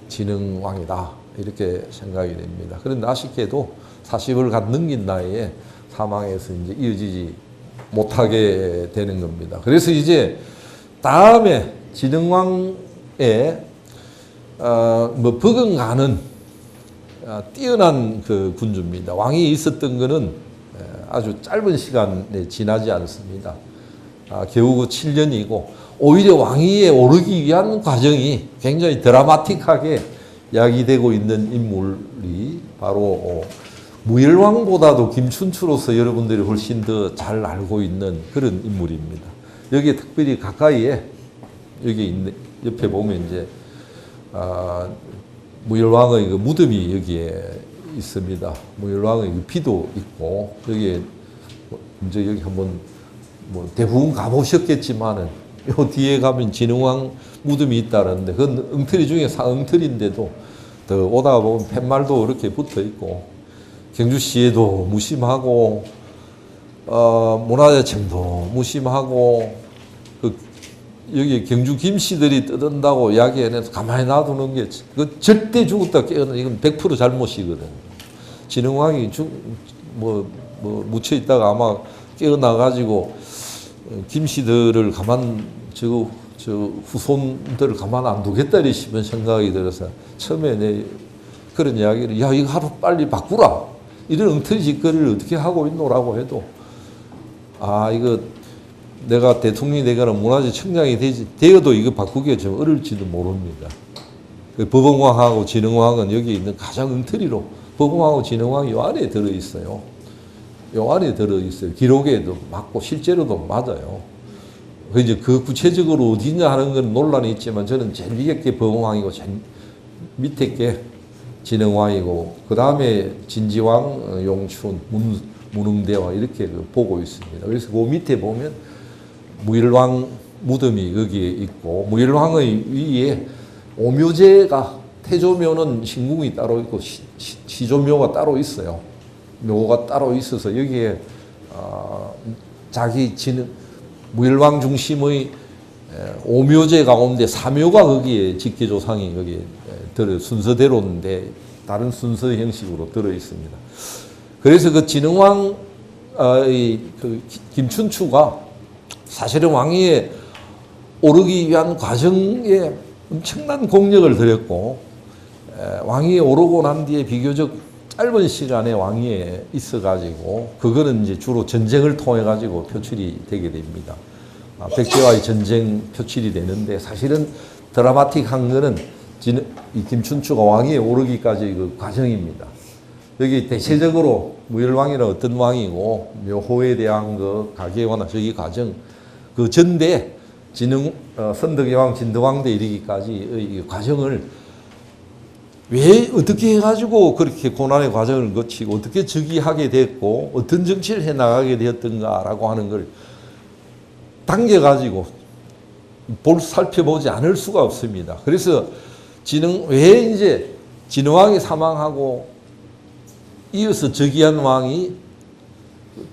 진흥왕이다 이렇게 생각이 됩니다. 그런데 아쉽게도 40을 갓 넘긴 나이에 사망해서 이제 이어지지 못하게 되는 겁니다. 그래서 이제 다음에 진흥왕에 뭐 버금가는 뛰어난 그 군주입니다. 왕이 있었던 것은 아주 짧은 시간에 지나지 않습니다. 겨우 그 7년이고 오히려 왕위에 오르기 위한 과정이 굉장히 드라마틱하게 이야기되고 있는 인물이 바로 무열왕보다도 김춘추로서 여러분들이 훨씬 더 잘 알고 있는 그런 인물입니다. 여기에 특별히 가까이에 여기 있는 옆에 보면 이제 무열왕의 그 무덤이 여기에 있습니다. 무열왕의 그 피도 있고 여기에 이제 여기 한번 뭐 대부분 가보셨겠지만은 요 뒤에 가면 진흥왕 무덤이 있다는데 그건 엉터리 중에 상엉터리인데도 더 오다가 보면 팻말도 이렇게 붙어 있고 경주시에도 무심하고 문화재청도 무심하고 그 여기 경주 김씨들이 떠든다고 이야기해내서 가만히 놔두는 게 그 절대 죽었다 깨어나 이건 100% 잘못이거든요. 진흥왕이 묻혀 있다가 아마 깨어나가지고 김씨들을 저 후손들을 가만 안 두겠다 싶은 생각이 들어서 처음에 내 그런 이야기를 야 이거 하루 빨리 바꾸라 이런 엉터리 짓거리를 어떻게 하고 있노라고 해도 이거 내가 대통령이 되거나 문화재청장이 되어도 이거 바꾸기가 좀 어려울지도 모릅니다. 그 법원왕하고 진흥왕은 여기 있는 가장 엉터리로 법원왕하고 진흥왕이 요 안에 들어있어요. 요 안에 들어있어요. 기록에도 맞고 실제로도 맞아요. 이제 그 구체적으로 어디냐 하는 건 논란이 있지만 저는 제일 위에 게 법원왕이고 제일 밑에 게 진흥왕이고 그 다음에 진지왕, 용춘, 문흥대왕 이렇게 보고 있습니다. 그래서 그 밑에 보면 무열왕 무덤이 거기에 있고 무열왕의 위에 오묘제가 태조묘는 신궁이 따로 있고 시조묘가 따로 있어요. 묘가 따로 있어서 여기에 자기 무열왕 중심의 오묘제 가운데 사묘가 거기에 직계조상이 거기에 순서대로인데 다른 순서 형식으로 들어 있습니다. 그래서 그 진흥왕의 그 김춘추가 사실은 왕위에 오르기 위한 과정에 엄청난 공력을 들였고 왕위에 오르고 난 뒤에 비교적 짧은 시간에 왕위에 있어가지고 그거는 이제 주로 전쟁을 통해 가지고 표출이 되게 됩니다. 백제와의 전쟁 표출이 되는데 사실은 드라마틱한 거는 이 김춘추가 왕위에 오르기까지 그 과정입니다. 여기 대체적으로 무열왕이는 어떤 왕이고 묘호에 대한 그 가계화나 저기 과정 그 전대 선덕여왕 진덕왕대 이르기까지 이 과정을 왜 어떻게 해가지고 그렇게 고난의 과정을 거치고 어떻게 즉위하게 됐고 어떤 정치를 해나가게 되었던가라고 하는 걸 당겨가지고 살펴보지 않을 수가 없습니다. 그래서 왜 이제 진흥왕이 사망하고 이어서 즉위한 왕이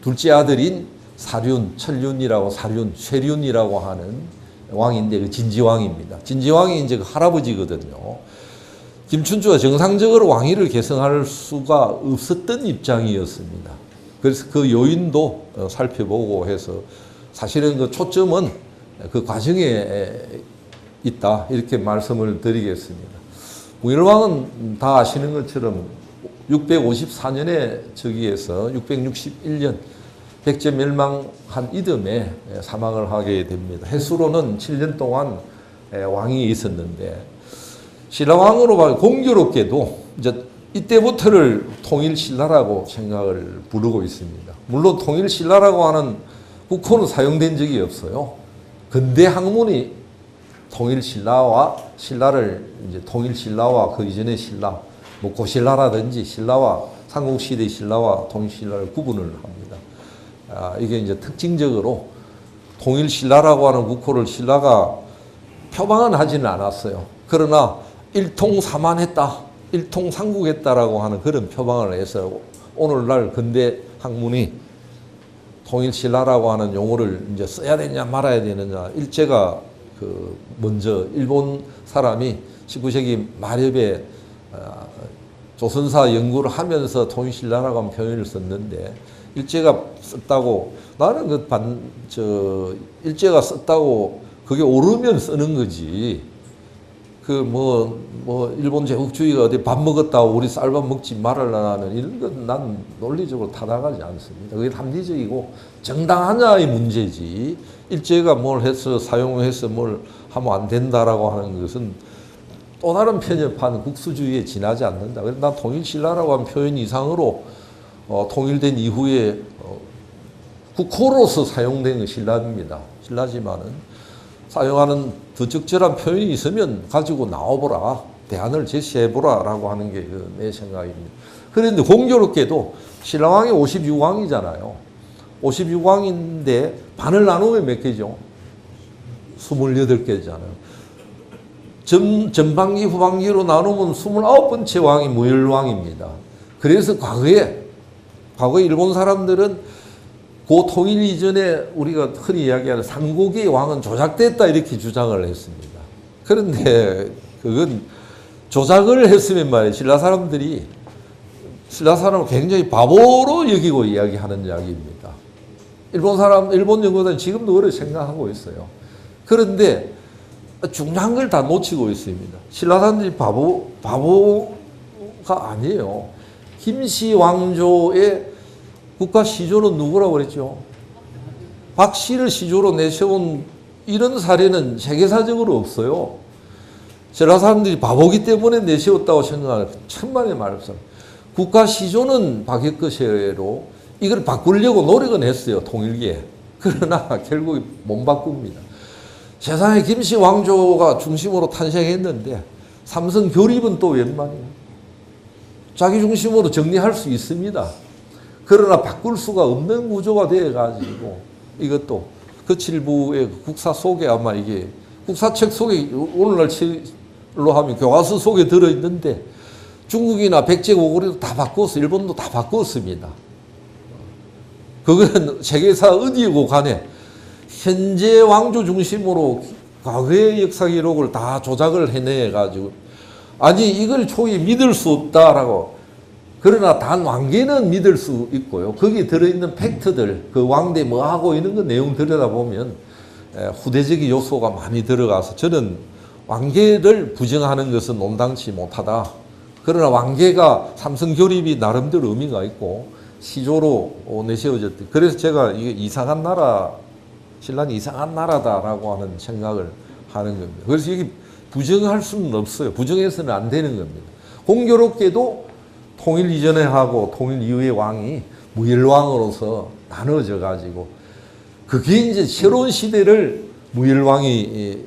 둘째 아들인 철륜이라고 쇠륜이라고 하는 왕인데 그 진지왕입니다. 진지왕이 이제 그 할아버지거든요. 김춘추가 정상적으로 왕위를 계승할 수가 없었던 입장이었습니다. 그래서 그 요인도 살펴보고 해서 사실은 그 초점은 그 과정에 있다 이렇게 말씀을 드리겠습니다. 무열왕은 다 아시는 것처럼 654년에 즉위해서 661년 백제 멸망한 이듬해 사망을 하게 됩니다. 해수로는 7년 동안 왕이 있었는데 신라왕으로 봐도 공교롭게도 이제 이때부터를 통일신라라고 생각을 부르고 있습니다. 물론 통일신라라고 하는 국호는 사용된 적이 없어요. 근대 학문이 신라를 이제 통일신라와 그 이전의 신라, 뭐 고신라라든지 신라와 삼국시대 신라와 통일신라를 구분을 합니다. 이게 이제 특징적으로 통일신라라고 하는 국호를 신라가 표방은 하지는 않았어요. 그러나 일통삼안했다, 일통삼국했다라고 하는 그런 표방을 해서 오늘날 근대 학문이 통일신라라고 하는 용어를 이제 써야 되냐 말아야 되느냐 일제가 그 먼저 일본 사람이 19세기 말엽에 조선사 연구를 하면서 통일신라라고 하는 표현을 썼는데, 일제가 썼다고, 나는 일제가 썼다고 그게 옳으면 쓰는 거지. 일본 제국주의가 어디 밥 먹었다고 우리 쌀밥 먹지 말아라는 이런 건 난 논리적으로 타당하지 않습니다. 그게 합리적이고 정당하냐의 문제지. 일제가 뭘 해서 사용해서 뭘 하면 안 된다라고 하는 것은 또 다른 편협한 국수주의에 지나지 않는다. 그래서 난 통일신라라고 하는 표현 이상으로 통일된 이후에 국호로서 사용된 건 신라입니다. 신라지만은 사용하는 더 적절한 표현이 있으면 가지고 나와보라, 대안을 제시해보라 라고 하는 게 내 생각입니다. 그런데 공교롭게도 신라왕이 56왕이잖아요. 56왕인데 반을 나누면 몇 개죠? 28개잖아요. 전반기, 후반기로 나누면 29번째 왕이 무열왕입니다. 그래서 과거에 일본 사람들은 그 통일 이전에 우리가 흔히 이야기하는 삼국의 왕은 조작됐다 이렇게 주장을 했습니다. 그런데 그건 조작을 했으면 말이에요. 신라 사람을 굉장히 바보로 여기고 이야기하는 이야기입니다. 일본 연구단은 지금도 그렇게 생각하고 있어요. 그런데 중요한 걸 다 놓치고 있습니다. 신라 사람들이 바보가 아니에요. 김씨 왕조의 국가 시조는 누구라고 그랬죠? 박씨를 시조로 내세운 이런 사례는 세계사적으로 없어요. 신라 사람들이 바보기 때문에 내세웠다고 생각하는 천만의 말씀. 국가 시조는 박혁거세로 이걸 바꾸려고 노력은 했어요. 통일기에. 그러나 결국 못 바꿉니다. 세상에 김씨 왕조가 중심으로 탄생했는데 삼성 교립은 또 웬 말이에요? 자기 중심으로 정리할 수 있습니다. 그러나 바꿀 수가 없는 구조가 되어가지고 이것도 거칠부의 국사 속에 아마 이게 국사책 속에 오늘날 책로 하면 교과서 속에 들어있는데 중국이나 백제 고구려도 다 바꿨어. 일본도 다 바꿨습니다. 그건 세계사 어디고 간에 현재 왕조 중심으로 과거의 역사 기록을 다 조작을 해내가지고 아니 이걸 초기 믿을 수 없다라고. 그러나 단 왕계는 믿을 수 있고요. 거기에 들어있는 팩트들, 그 왕대 뭐 하고 이런 거 내용 들여다보면 후대적인 요소가 많이 들어가서 저는 왕계를 부정하는 것은 온당치 못하다. 그러나 왕계가 삼성교립이 나름대로 의미가 있고 시조로 내세워졌다. 그래서 제가 이게 이상한 나라, 신라는 이상한 나라다라고 하는 생각을 하는 겁니다. 그래서 이게 부정할 수는 없어요. 부정해서는 안 되는 겁니다. 공교롭게도 통일 이전에 하고 통일 이후의 왕이 무열왕으로서 나눠져 가지고 그게 이제 새로운 시대를 무열왕이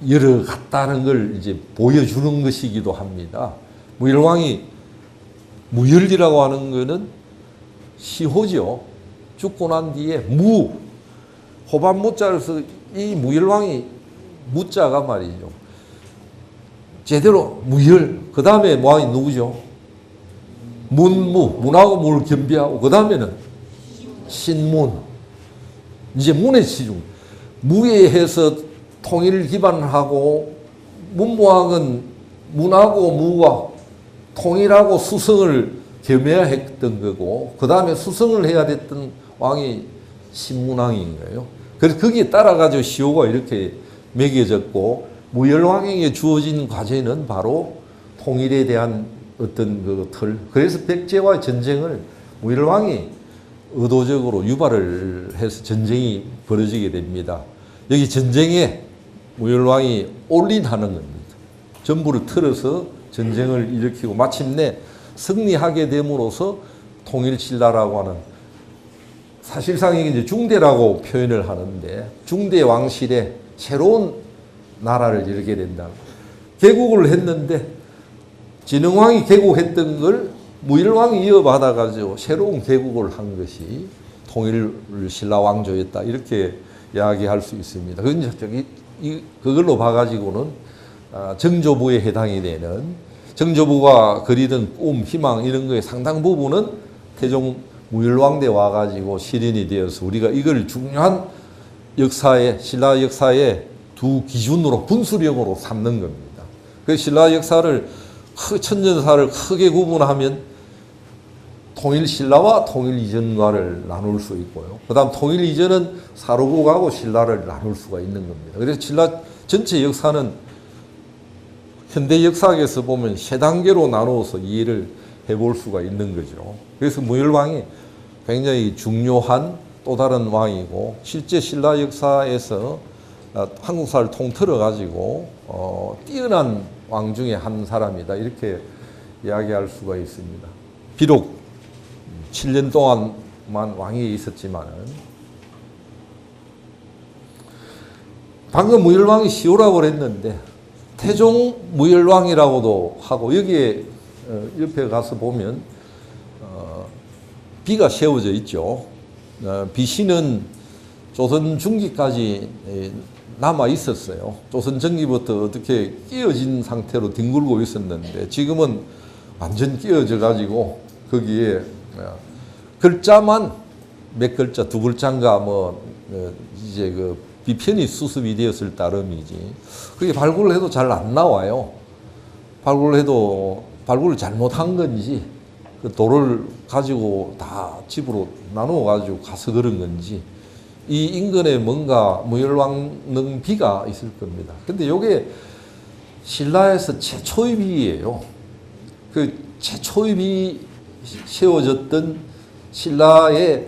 열어갔다는 걸 이제 보여주는 것이기도 합니다. 무열왕이 무열이라고 하는 거는 시호죠. 죽고 난 뒤에 호반 무자로서 이 무열왕이 무자가 말이죠. 제대로 무열. 그 다음에 왕이 누구죠? 문하고 문을 겸비하고 그 다음에는 신문. 이제 문의 치중. 무에 해서 통일을 기반하고 문무왕은 문하고 무와 통일하고 수성을 겸해야 했던 거고 그 다음에 수성을 해야 됐던 왕이 신문왕인 거예요. 그래서 거기에 따라가지고 시호가 이렇게 매겨졌고 무열왕에게 주어진 과제는 바로 통일에 대한 어떤 그 틀. 그래서 백제와의 전쟁을 무열왕이 의도적으로 유발을 해서 전쟁이 벌어지게 됩니다. 여기 전쟁에 무열왕이 올인하는 겁니다. 전부를 틀어서 전쟁을 일으키고 마침내 승리하게 됨으로써 통일신라라고 하는 사실상 이제 중대라고 표현을 하는데 중대 왕실의 새로운 나라를 열게 된다. 개국을 했는데 진흥왕이 개국했던 걸 무열왕이 이어받아가지고 새로운 개국을 한 것이 통일신라 왕조였다. 이렇게 이야기할 수 있습니다. 그걸로 봐가지고는 정조부에 해당이 되는 정조부가 그리던 꿈, 희망 이런 거에 상당 부분은 태종 무열왕 때 와가지고 실현이 되어서 우리가 이걸 중요한 역사에 신라 역사에 두 기준으로 분수령으로 삼는 겁니다. 그 신라 역사를 천년사를 크게 구분하면 통일 신라와 통일 이전과를 나눌 수 있고요. 그다음 통일 이전은 사로국하고 신라를 나눌 수가 있는 겁니다. 그래서 신라 전체 역사는 현대 역사에서 보면 세 단계로 나누어서 이해를 해볼 수가 있는 거죠. 그래서 무열왕이 굉장히 중요한 또 다른 왕이고 실제 신라 역사에서 한국사를 통틀어 가지고 뛰어난 왕 중에 한 사람이다 이렇게 이야기할 수가 있습니다. 비록 7년 동안만 왕이 있었지만은 방금 무열왕이 시호라고 그랬는데 태종 무열왕이라고도 하고 여기에 옆에 가서 보면 비가 세워져 있죠. 비시는 조선 중기까지 남아 있었어요. 조선 전기부터 어떻게 끼어진 상태로 뒹굴고 있었는데 지금은 완전 끼어져 가지고 거기에 글자만 몇 글자 두 글자인가 뭐 이제 그 비편이 수습이 되었을 따름이지 그게 발굴을 해도 잘 안 나와요. 발굴을 해도 발굴을 잘못한 건지 그 돌을 가지고 다 집으로 나누어 가지고 가서 그런 건지 이 인근에 뭔가 무열왕릉 비가 있을 겁니다. 근데 요게 신라에서 최초의 비예요. 그 최초의 비 세워졌던 신라의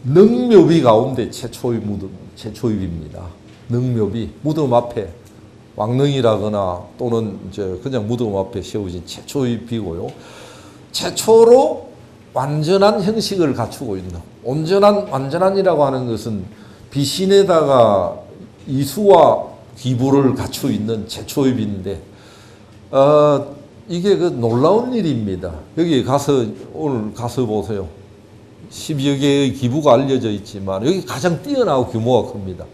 능묘비 가운데 최초의 비입니다. 능묘비 무덤 앞에 왕릉이라거나 또는 이제 그냥 무덤 앞에 세워진 최초의 비고요. 최초로 완전한 형식을 갖추고 있는 완전한이라고 하는 것은 비신에다가 이수와 기부를 갖추고 있는 최초의 비인데 이게 그 놀라운 일입니다. 여기 가서 오늘 가서 보세요. 10여 개의 기부가 알려져 있지만 여기 가장 뛰어나고 규모가 큽니다.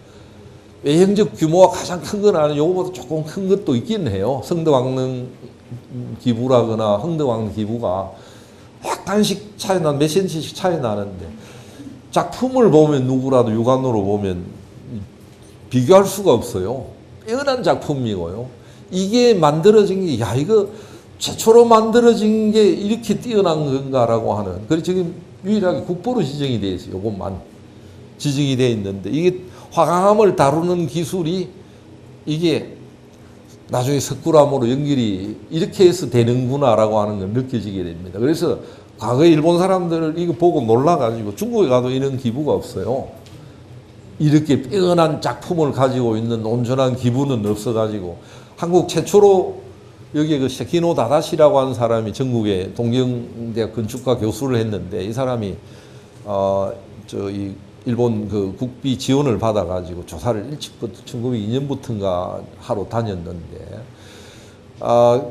외형적 규모가 가장 큰 건 아니에요. 요거보다 조금 큰 것도 있긴 해요. 성덕왕릉 기부라거나 흥덕왕릉 기부가 약간씩 차이 몇 센치씩 차이 나는데 작품을 보면 누구라도 육안으로 보면 비교할 수가 없어요. 빼어난 작품이고요. 이게 만들어진 게 야 이거 최초로 만들어진 게 이렇게 뛰어난 건가라고 하는 그래서 지금 유일하게 국보로 지정이 되어 있어요. 이것만 지정이 되어 있는데 이게 화강암을 다루는 기술이 이게 나중에 석굴암으로 연결이 이렇게 해서 되는구나라고 하는 걸 느껴지게 됩니다. 그래서 과거에 일본 사람들 이거 보고 놀라가지고 중국에 가도 이런 기부가 없어요. 이렇게 빼어난 작품을 가지고 있는 온전한 기부는 없어가지고 한국 최초로 여기에 그 세키노 다다시라고 하는 사람이 전국에 동경대학 건축과 교수를 했는데 이 사람이 이 일본 그 국비 지원을 받아가지고 조사를 일찍부터 1902년부터인가 하러 다녔는데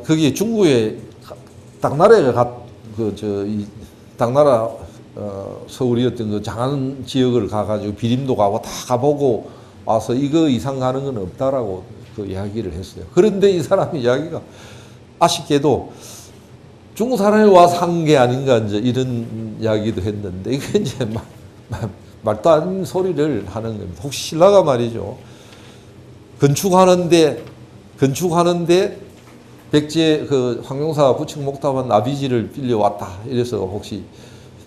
거기 중국에 당나라가 당나라 서울이었던 그 장안 지역을 가가지고 비림도 가고 다 가보고 와서 이거 이상 가는 건 없다라고 그 이야기를 했어요. 그런데 이 사람이 이야기가 아쉽게도 중국 사람이 와서 한 게 아닌가 이제 이런 이야기도 했는데 이게 이제 말도 안 되는 소리를 하는 겁니다. 혹시 신라가 말이죠. 건축하는데 백제 그 황룡사 부측 목탑한 나비지를 빌려왔다. 이래서 혹시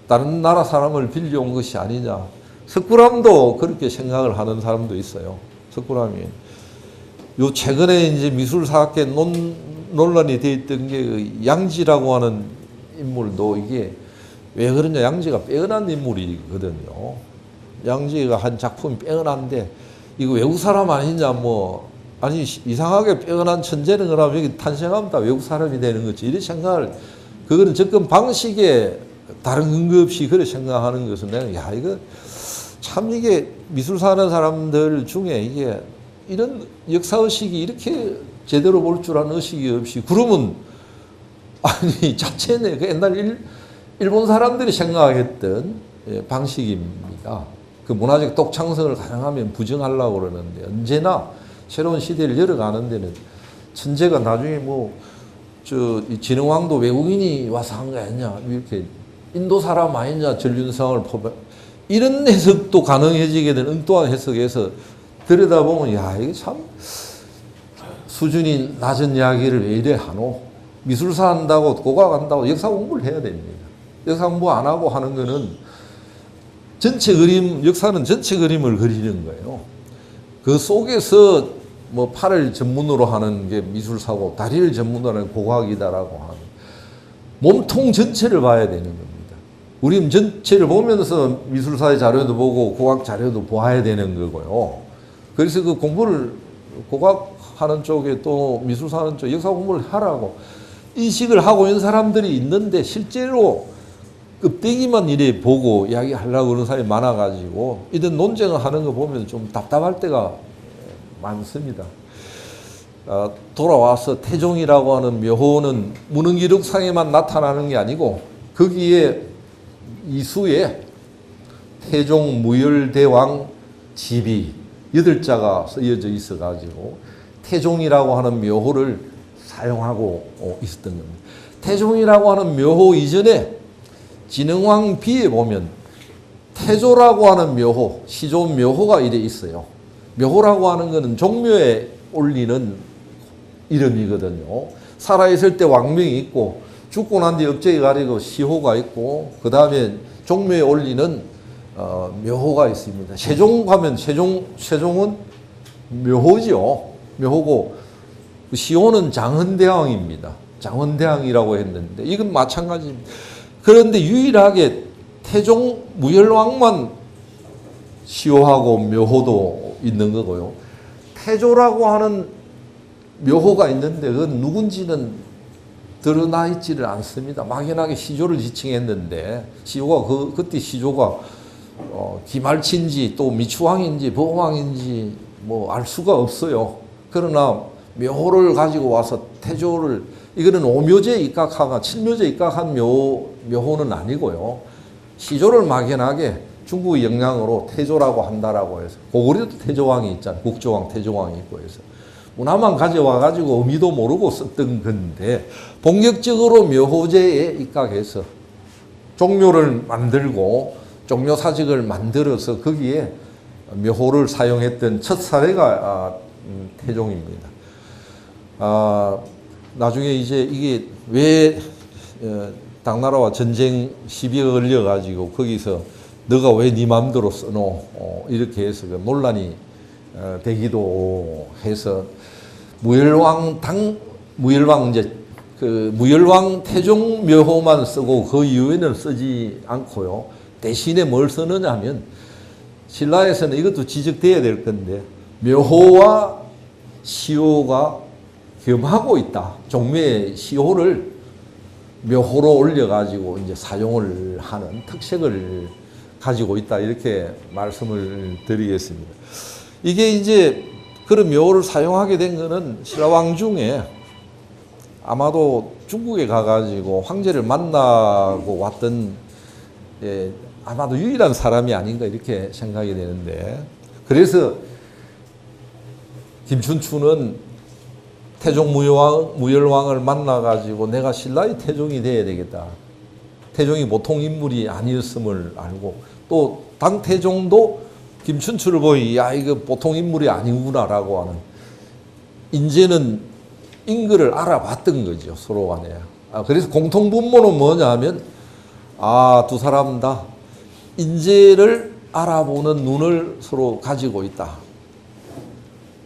다른 나라 사람을 빌려온 것이 아니냐. 석굴암도 그렇게 생각을 하는 사람도 있어요. 석굴암이. 요 최근에 이제 미술사학계 논란이 되어 있던 게 양지라고 하는 인물도 이게 왜 그러냐. 양지가 빼어난 인물이거든요. 양지가 한 작품이 빼어난데 이거 외국 사람 아니냐 아니 이상하게 빼어난 천재는 그러면 여기 탄생하면 다 외국 사람이 되는 거지. 이런 생각을 그거는 접근 방식에 다른 근거 없이 그렇게 생각하는 것은 내가 이거 참 이게 미술사 하는 사람들 중에 이게 이런 역사의식이 이렇게 제대로 볼 줄 아는 의식이 없이 그러면 아니 자체는 그 옛날 일본 사람들이 생각했던 방식입니다. 그 문화적 독창성을 가능하면 부정하려고 그러는데 언제나 새로운 시대를 열어가는 데는 천재가 나중에 이 진흥왕도 외국인이 와서 한 거 아니냐 이렇게 인도 사람 아니냐 전륜성을 포함 이런 해석도 가능해지게 된 엉뚱한 해석에서 들여다보면 야 이게 참 수준이 낮은 이야기를 왜 이래 하노? 미술사 한다고 고고학한다고 역사 공부를 해야 됩니다. 역사 공부 안 하고 하는 거는 전체 그림, 역사는 전체 그림을 그리는 거예요. 그 속에서 뭐 팔을 전문으로 하는 게 미술사고 다리를 전문으로 하는 고고학이다라고 하는 몸통 전체를 봐야 되는 겁니다. 우리는 전체를 보면서 미술사의 자료도 보고 고고학 자료도 보아야 되는 거고요. 그래서 그 공부를 고고학하는 쪽에 또 미술사 하는 쪽 역사 공부를 하라고 인식을 하고 있는 사람들이 있는데 실제로 껍데기만 이래 보고 이야기하려고 그러는 사람이 많아가지고 이런 논쟁을 하는 거 보면 좀 답답할 때가 많습니다. 돌아와서 태종이라고 하는 묘호는 문헌기록상에만 나타나는 게 아니고 거기에 이수에 태종 무열대왕 집이 8자가 쓰여져 있어가지고 태종이라고 하는 묘호를 사용하고 있었던 겁니다. 태종이라고 하는 묘호 이전에 진흥왕 비에 보면 태조라고 하는 묘호, 시조 묘호가 이래 있어요. 묘호라고 하는 것은 종묘에 올리는 이름이거든요. 살아있을 때 왕명이 있고 죽고 난 뒤 업적이 가리고 시호가 있고 그 다음에 종묘에 올리는 묘호가 있습니다. 세종 가면 세종은 묘호죠. 묘호고 시호는 장헌대왕입니다. 장헌대왕이라고 했는데 이건 마찬가지입니다. 그런데 유일하게 태종 무열왕만 시호하고 묘호도 있는 거고요. 태조라고 하는 묘호가 있는데 그건 누군지는 드러나 있지를 않습니다. 막연하게 시조를 지칭했는데 시조가 그때 시조가 기말치인지 또 미추왕인지 보왕인지 뭐 알 수가 없어요. 그러나 묘호를 가지고 와서 태조를 이거는 오묘제에 입각한 칠묘제에 입각한 묘호는 아니고요. 시조를 막연하게 중국의 영향으로 태조라고 한다라고 해서 고구려도 태조왕이 있잖아요. 국조왕, 태조왕이 있고 해서 문화만 가져와 가지고 의미도 모르고 썼던 건데 본격적으로 묘호제에 입각해서 종묘를 만들고 종묘 사직을 만들어서 거기에 묘호를 사용했던 첫 사례가 태종입니다. 나중에 이제 이게 왜 당나라와 전쟁 시비가 걸려가지고 거기서 너가 왜 네 마음대로 써노 이렇게 해서 그 논란이 되기도 해서 무열왕 이제 그 무열왕 태종 묘호만 쓰고 그 이후에는 쓰지 않고요. 대신에 뭘 쓰느냐 하면 신라에서는 이것도 지적돼야 될 건데 묘호와 시호가 겸하고 있다. 종묘의 시호를 묘호로 올려가지고 이제 사용을 하는 특색을 가지고 있다. 이렇게 말씀을 드리겠습니다. 이게 이제 그런 묘호를 사용하게 된 거는 신라왕 중에 아마도 중국에 가가지고 황제를 만나고 왔던 아마도 유일한 사람이 아닌가 이렇게 생각이 되는데 그래서 김춘추는 태종 무열왕을 만나가지고 내가 신라의 태종이 돼야 되겠다. 태종이 보통 인물이 아니었음을 알고 또 당태종도 김춘추를 보이 야 이거 보통 인물이 아니구나라고 하는 이제는 인거를 알아봤던 거죠. 서로 간에. 그래서 공통분모는 뭐냐 하면 두 사람 다 인재를 알아보는 눈을 서로 가지고 있다.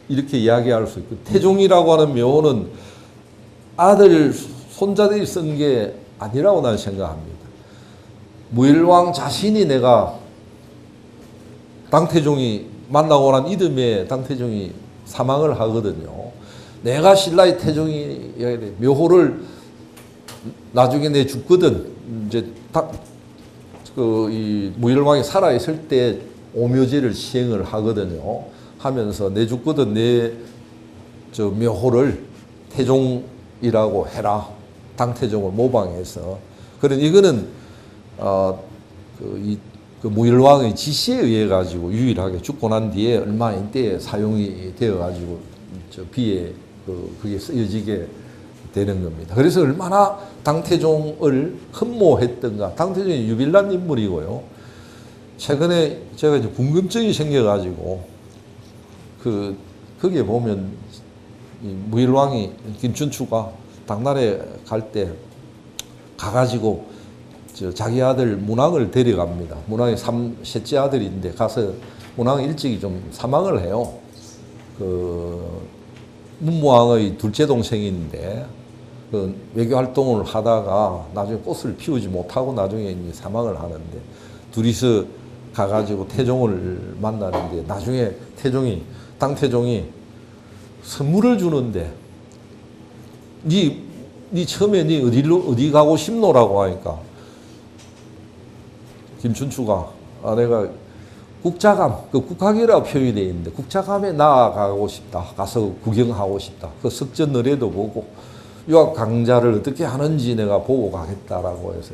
이렇게 이야기할 수 있고 태종이라고 하는 묘호는 아들 손자들이 쓴 게 아니라고 나는 생각합니다. 무열왕 자신이 내가 당태종이 만나고 난 이듬해 당태종이 사망을 하거든요. 내가 신라의 태종이 묘호를 나중에 내 죽거든 이제 이 무열왕이 살아 있을 때 오묘제를 시행을 하거든요. 하면서 내 죽거든 내 묘호를 태종이라고 해라. 당태종을 모방해서. 그런 이거는 그 무열왕의 지시에 의해 가지고 유일하게 죽고 난 뒤에 얼마인 때에 사용이 되어 가지고 비에 그게 쓰여지게 되는 겁니다. 그래서 얼마나 당태종을 흠모했던가. 당태종이 유빌란 인물이고요. 최근에 제가 이제 궁금증이 생겨가지고 거기에 보면 이 무일왕이 김춘추가 당나라에 갈 때 가가지고 자기 아들 문왕을 데려갑니다. 문왕이 셋째 아들인데 가서 문왕이 일찍이 좀 사망을 해요. 문무왕의 둘째 동생인데 외교 활동을 하다가 나중에 꽃을 피우지 못하고 나중에 이제 사망을 하는데 둘이서 가가지고 태종을 만나는데 나중에 당태종이 선물을 주는데 니 처음에 어디 가고 싶노라고 하니까 김춘추가 내가 국자감, 국학이라고 표현이 되어 있는데 국자감에 나아가고 싶다. 가서 구경하고 싶다. 석전 너래도 보고 유학 강좌를 어떻게 하는지 내가 보고 가겠다라고 해서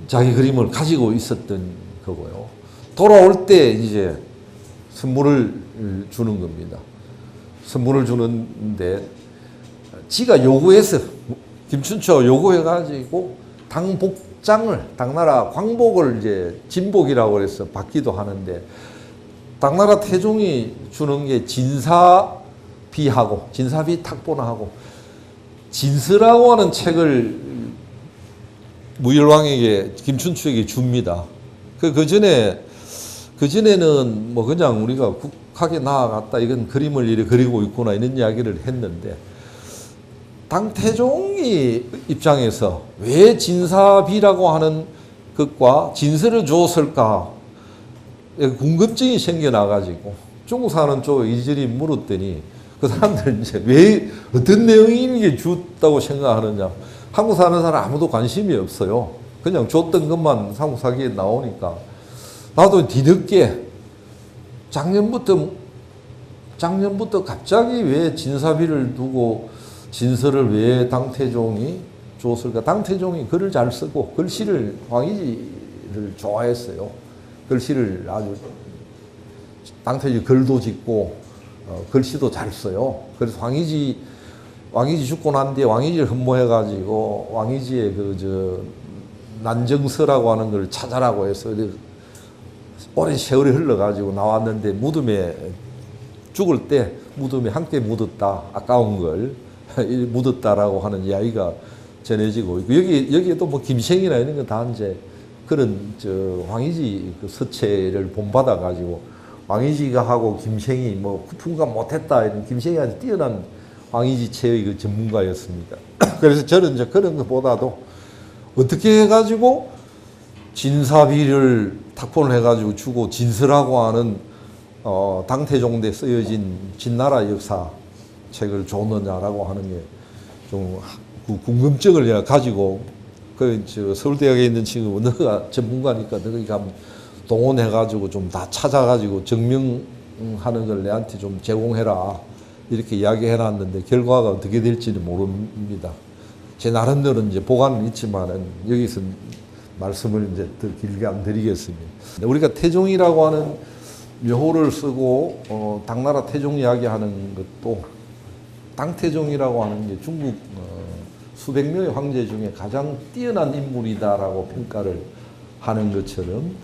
자기 그림을 가지고 있었던 거고요. 돌아올 때 이제 선물을 주는 겁니다. 선물을 주는데 지가 요구해서 김춘추가 요구해가지고 당나라 광복을 이제 진복이라고 해서 받기도 하는데 당나라 태종이 주는 게 진사비 탁본하고 진서라고 하는 책을 무일왕에게 김춘추에게 줍니다. 그전에는 뭐 그냥 우리가 국학에 나아갔다 이건 그림을 이렇게 그리고 있구나 이런 이야기를 했는데 당태종이 입장에서 왜 진사비라고 하는 것과 진서를 줬을까 궁금증이 생겨나가지고 중국 사는 쪽 이리저리 물었더니 그 사람들 이제 왜 어떤 내용이 이게 줬다고 생각하느냐 한국 사는 사람 아무도 관심이 없어요. 그냥 줬던 것만 삼국사기에 나오니까 나도 뒤늦게 작년부터 갑자기 왜 진사비를 두고 진서를 왜 당태종이 줬을까? 당태종이 글을 잘 쓰고 글씨를 황희지를 좋아했어요. 글씨를 아주 당태종이 글도 짓고 글씨도 잘 써요. 그래서 왕이지 죽고 난 뒤에 왕이지를 흠모해가지고 왕이지의 난정서라고 하는 걸 찾아라고 해서 오랜 세월이 흘러가지고 나왔는데 무덤에 죽을 때 무덤에 함께 묻었다. 아까운 걸 묻었다라고 하는 이야기가 전해지고 있고 여기에도 뭐 김생이나 이런 거 다 이제 그런 황희지 그 서체를 본받아 가지고 황희지가 하고 김생이 뭐 풍감 못했다 이런 김생이 아주 뛰어난 황희지체의 그 전문가였습니다. 그래서 저는 이제 그런 것보다도 어떻게 해가지고 진사비를 탁본을 해가지고 주고 진서라고 하는 당태종 때 쓰여진 진나라 역사 책을 줬느냐라고 하는 게 좀 궁금증을 가지고 서울대학에 있는 친구 너가 전문가니까 너가 동원해가지고 좀 다 찾아가지고 증명하는 걸 내한테 좀 제공해라 이렇게 이야기해놨는데 결과가 어떻게 될지는 모릅니다. 제 나름대로 이제 보관은 있지만은 여기서 말씀을 이제 더 길게 안 드리겠습니다. 우리가 태종이라고 하는 묘호를 쓰고 당나라 태종 이야기하는 것도 당태종이라고 하는 게 중국 수백 명의 황제 중에 가장 뛰어난 인물이다라고 평가를 하는 것처럼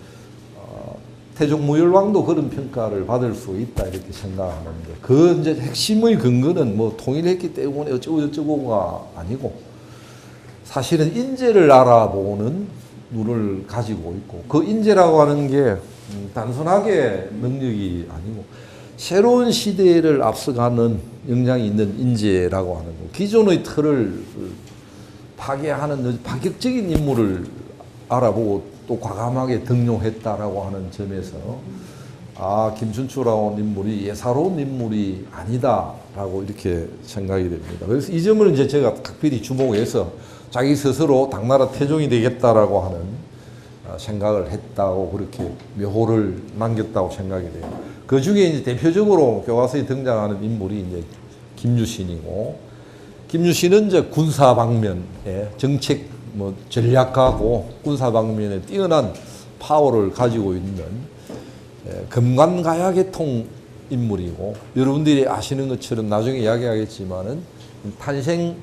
태종 무열왕도 그런 평가를 받을 수 있다 이렇게 생각하는데 그 이제 핵심의 근거는 뭐 통일했기 때문에 어쩌고저쩌고가 아니고 사실은 인재를 알아보는 눈을 가지고 있고 그 인재라고 하는 게 단순하게 능력이 아니고 새로운 시대를 앞서가는 역량이 있는 인재라고 하는 거. 기존의 틀을 파괴하는 파격적인 인물을 알아보고 또 과감하게 등용했다라고 하는 점에서 김춘추라고 하는 인물이 예사로운 인물이 아니다라고 이렇게 생각이 됩니다. 그래서 이 점을 이제 제가 각별히 주목해서 자기 스스로 당나라 태종이 되겠다라고 하는 생각을 했다고 그렇게 묘호를 남겼다고 생각이 돼요. 그 중에 이제 대표적으로 교과서에 등장하는 인물이 이제 김유신이고, 김유신은 이제 군사 방면에 정책 전략가고 군사 방면에 뛰어난 파워를 가지고 있는 금관가야계통 인물이고, 여러분들이 아시는 것처럼 나중에 이야기하겠지만은 탄생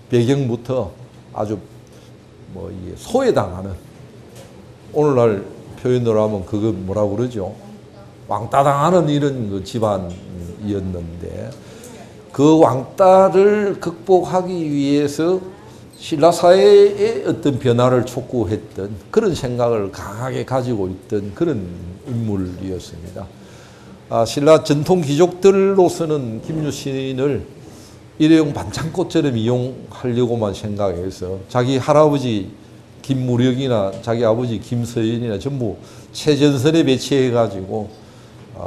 배경부터 아주 이게 소외당하는, 오늘날 표현으로 하면 그거 뭐라고 그러죠? 왕따당하는 이런 그 집안 인물이었는데 그 왕따를 극복하기 위해서 신라 사회의 어떤 변화를 촉구했던 그런 생각을 강하게 가지고 있던 그런 인물이었습니다. 신라 전통 귀족들로서는 김유신을 일회용 반창고처럼 이용하려고만 생각해서 자기 할아버지 김무력이나 자기 아버지 김서연이나 전부 최전선에 배치해가지고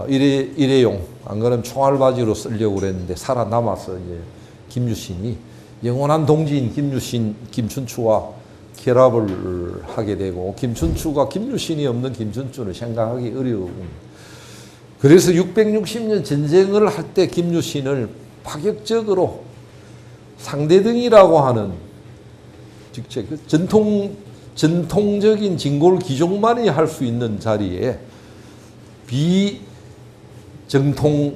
일회용, 안 그러면 총알바지로 쓰려고 그랬는데 살아남아서 이제 김유신이 영원한 동지인 김유신, 김춘추와 결합을 하게 되고 김춘추가 김유신이 없는 김춘추를 생각하기 어려운. 그래서 660년 전쟁을 할 때 김유신을 파격적으로 상대등이라고 하는 직책 전통적인 진골 귀족만이 할 수 있는 자리에 비정통의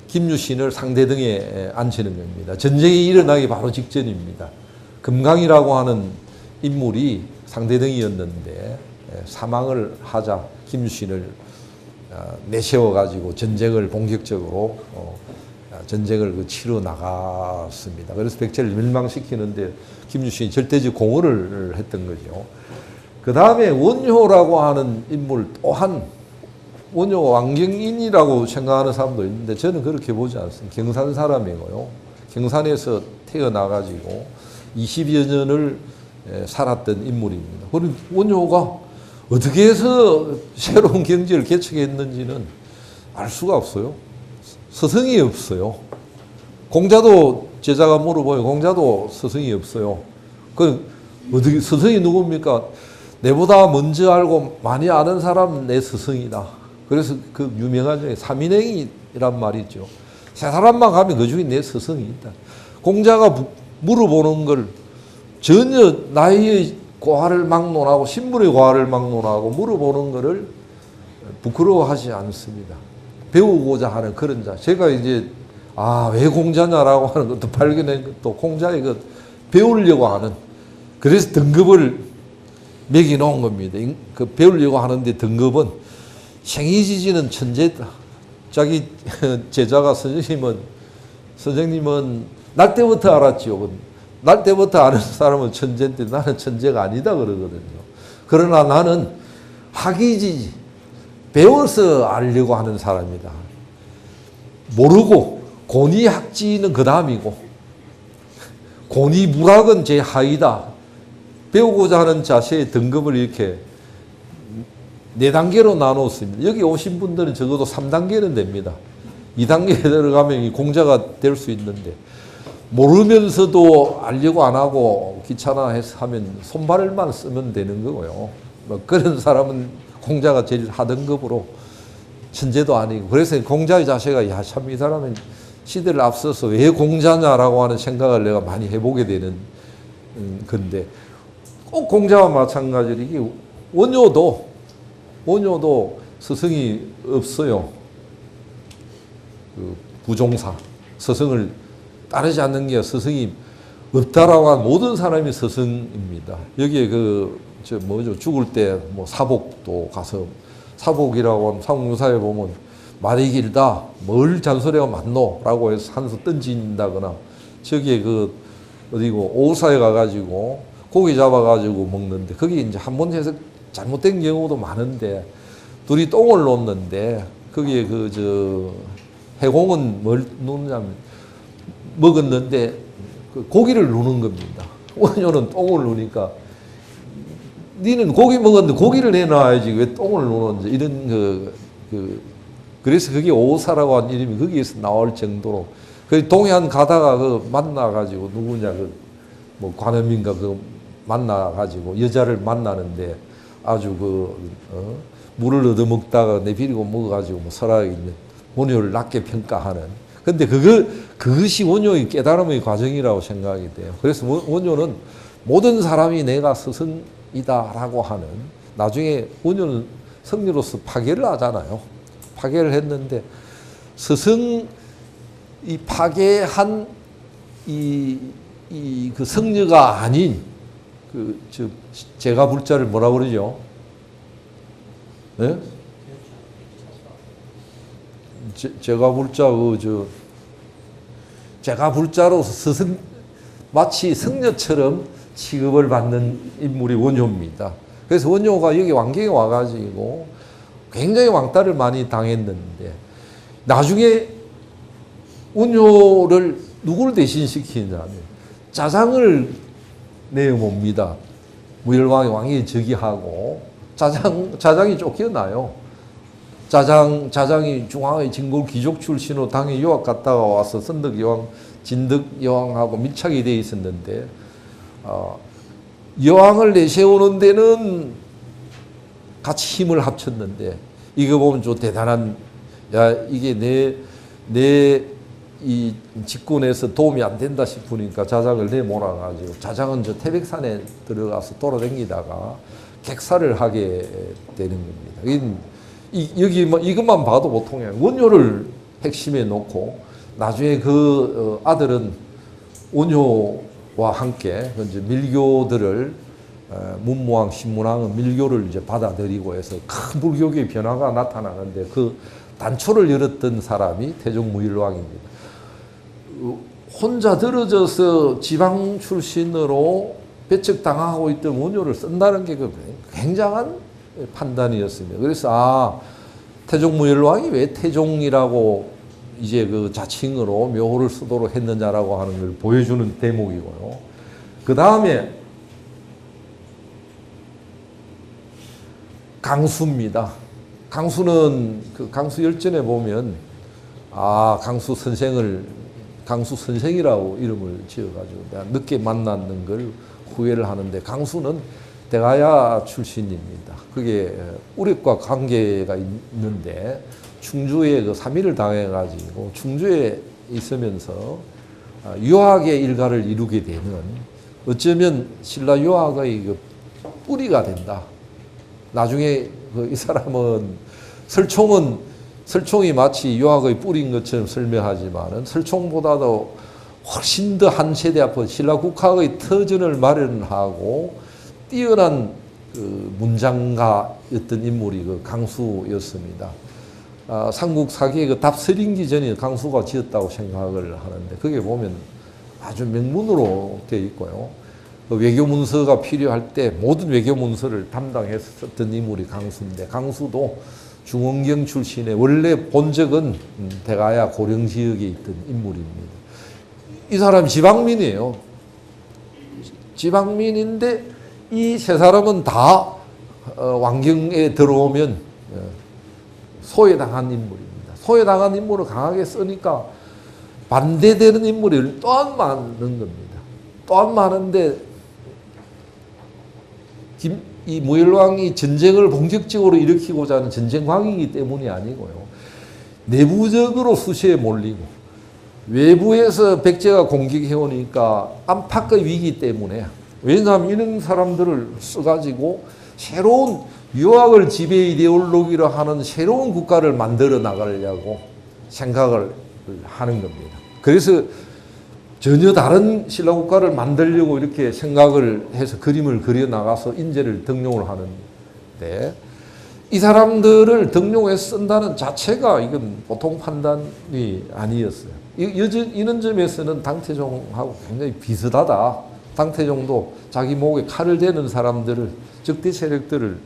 김유신을 상대등에 앉히는 겁니다. 전쟁이 일어나기 바로 직전입니다. 금강이라고 하는 인물이 상대등이었는데 사망을 하자 김유신을 내세워가지고 전쟁을 본격적으로 전쟁을 치러 나갔습니다. 그래서 백제를 멸망시키는데 김유신이 절대적 공헌을 했던 거죠. 그 다음에 원효라고 하는 인물 또한 원효 왕경인이라고 생각하는 사람도 있는데 저는 그렇게 보지 않습니다. 경산 사람이고요. 경산에서 태어나가지고 20여 년을 살았던 인물입니다. 그리고 원효가 어떻게 해서 새로운 경제를 개척했는지는 알 수가 없어요. 스승이 없어요. 공자도 제자가 물어보요. 공자도 스승이 없어요. 그 어떻게 스승이 누굽니까? 내보다 먼저 알고 많이 아는 사람 내 스승이다. 그래서 그 유명한 중에 삼인행이란 말이 있죠. 세 사람만 가면 그 중에 내 스승이 있다. 공자가 물어보는 걸 전혀 나의 고하를 막론하고 신분의 고하를 막론하고 물어보는 것을 부끄러워하지 않습니다. 배우고자 하는 그런 자. 제가 이제 왜 공자냐라고 하는 것도 발견한 것도 공자의 그 배우려고 하는, 그래서 등급을 매겨 놓은 겁니다. 그 배우려고 하는데 등급은 생이지지는 천재다. 자기 제자가 선생님은 날 때부터 알았죠. 날 때부터 아는 사람은 천재인데 나는 천재가 아니다 그러거든요. 그러나 나는 학이지 배워서 알려고 하는 사람이다. 모르고 고니학지는 그 다음이고 고니무학은 제 하이다. 배우고자 하는 자세의 등급을 이렇게 4단계로 나눴습니다. 여기 오신 분들은 적어도 3단계는 됩니다. 2단계에 들어가면 공자가 될 수 있는데 모르면서도 알려고 안 하고 귀찮아해서 하면 손발만 쓰면 되는 거고요. 그런 사람은 공자가 제일 하등급으로 천재도 아니고, 그래서 공자의 자세가 참 이 사람은 시대를 앞서서 왜 공자냐라고 하는 생각을 내가 많이 해보게 되는 건데, 꼭 공자와 마찬가지로 이게 원효도 스승이 없어요. 그 부종사 스승을 따르지 않는 게 스승이 없다라고 한 모든 사람이 스승입니다. 여기에 죽을 때 사복도 가서 사복이라고 하면 사복유사에 보면 말이 길다 뭘 잔소리가 많노라고 해서 한수 던진다거나, 저기에 어디고 오사에 가가지고 고기 잡아가지고 먹는데 거기 이제 한 번 해서 잘못된 경우도 많은데 둘이 똥을 놓는데 거기에 해공은 뭘 놓느냐면 먹었는데 고기를 누는 겁니다. 원효는 똥을 누니까 니는 고기 먹었는데 고기를 내놔야지 왜 똥을 누는지 이런 그래서 그게 오사라고 한 이름이 거기에서 나올 정도로 그 동해안 가다가 만나가지고 누구냐 관음인가 만나가지고 여자를 만나는데 아주 물을 얻어먹다가 내비리고 먹어가지고 설악에 있는 원효를 낮게 평가하는. 근데 그것이 원효의 깨달음의 과정이라고 생각이 돼요. 그래서 원효는 모든 사람이 내가 스승이다라고 하는, 나중에 원효는 성리로서 파괴를 하잖아요. 파괴를 했는데 스승이 파괴한 그 성녀가 아닌 제가 불자를 뭐라 그러죠? 네? 제가 불자로서 마치 승려처럼 취급을 받는 인물이 원효입니다. 그래서 원효가 여기 왕경에 와가지고 굉장히 왕따를 많이 당했는데 나중에 원효를 누구를 대신시키냐면 짜장을 내어봅니다. 무열왕이 즉위하고 짜장이 쫓겨나요. 짜장이 중앙의 진골 귀족 출신으로 당에 유학 갔다가 와서 선덕여왕, 진덕여왕하고 밀착이 되어 있었는데 여왕을 내세우는 데는 같이 힘을 합쳤는데 이거 보면 좀 대단한 이게 내 이 직군에서 도움이 안 된다 싶으니까 자장을 내몰아가지고 자장은 저 태백산에 들어가서 돌아다니다가 객사를 하게 되는 겁니다. 여기 이것만 봐도 보통이 원효를 핵심에 놓고 나중에 그 아들은 원효와 함께 이제 밀교들을 문무왕, 신문왕은 밀교를 이제 받아들이고 해서 큰 불교계의 변화가 나타나는데 그 단초를 열었던 사람이 태종무일왕입니다. 혼자 들어져서 지방 출신으로 배척당하고 있던 원효를 쓴다는 게 굉장한 판단이었습니다. 그래서 태종무일왕이 왜 태종이라고 이제 그 자칭으로 묘호를 쓰도록 했느냐라고 하는 걸 보여주는 대목이고요. 그 다음에 강수입니다. 강수는 그 강수열전에 보면 강수 선생이라고 이름을 지어가지고 내가 늦게 만났는 걸 후회를 하는데 강수는 대가야 출신입니다. 그게 우력과 관계가 있는데 충주에 그 3.1을 당해가지고 충주에 있으면서 유학의 일가를 이루게 되는 어쩌면 신라 유학의 그 뿌리가 된다. 나중에 이 사람은 설총이 마치 유학의 뿌리인 것처럼 설명하지만은 설총보다도 훨씬 더 한 세대 앞서 신라 국학의 터전을 마련하고 뛰어난 그 문장가였던 인물이 그 강수였습니다. 삼국 사기의 그 답서린기 전에 강수가 지었다고 생각을 하는데 그게 보면 아주 명문으로 되어 있고요. 그 외교 문서가 필요할 때 모든 외교 문서를 담당했었던 인물이 강수인데 강수도 중원경 출신의 원래 본적은 대가야 고령 지역에 있던 인물입니다. 이 사람 지방민이에요. 지방민인데 이 세 사람은 다 왕경에 들어오면 소외당한 인물입니다. 소외당한 인물을 강하게 쓰니까 반대되는 인물이 또한 많은 겁니다. 또한 많은데 이 무열왕이 전쟁을 본격적으로 일으키고자 하는 전쟁광이기 때문이 아니고요. 내부적으로 수시에 몰리고 외부에서 백제가 공격해 오니까 안팎의 위기 때문에 왜냐하면 이런 사람들을 써가지고 새로운 유학을 지배 이데올로기로 하는 새로운 국가를 만들어 나가려고 생각을 하는 겁니다. 그래서 전혀 다른 신라 국가를 만들려고 이렇게 생각을 해서 그림을 그려 나가서 인재를 등용을 하는데 이 사람들을 등용해서 쓴다는 자체가 이건 보통 판단이 아니었어요. 이런 점에서는 당태종하고 굉장히 비슷하다. 당태종도 자기 목에 칼을 대는 사람들을 적대 세력들을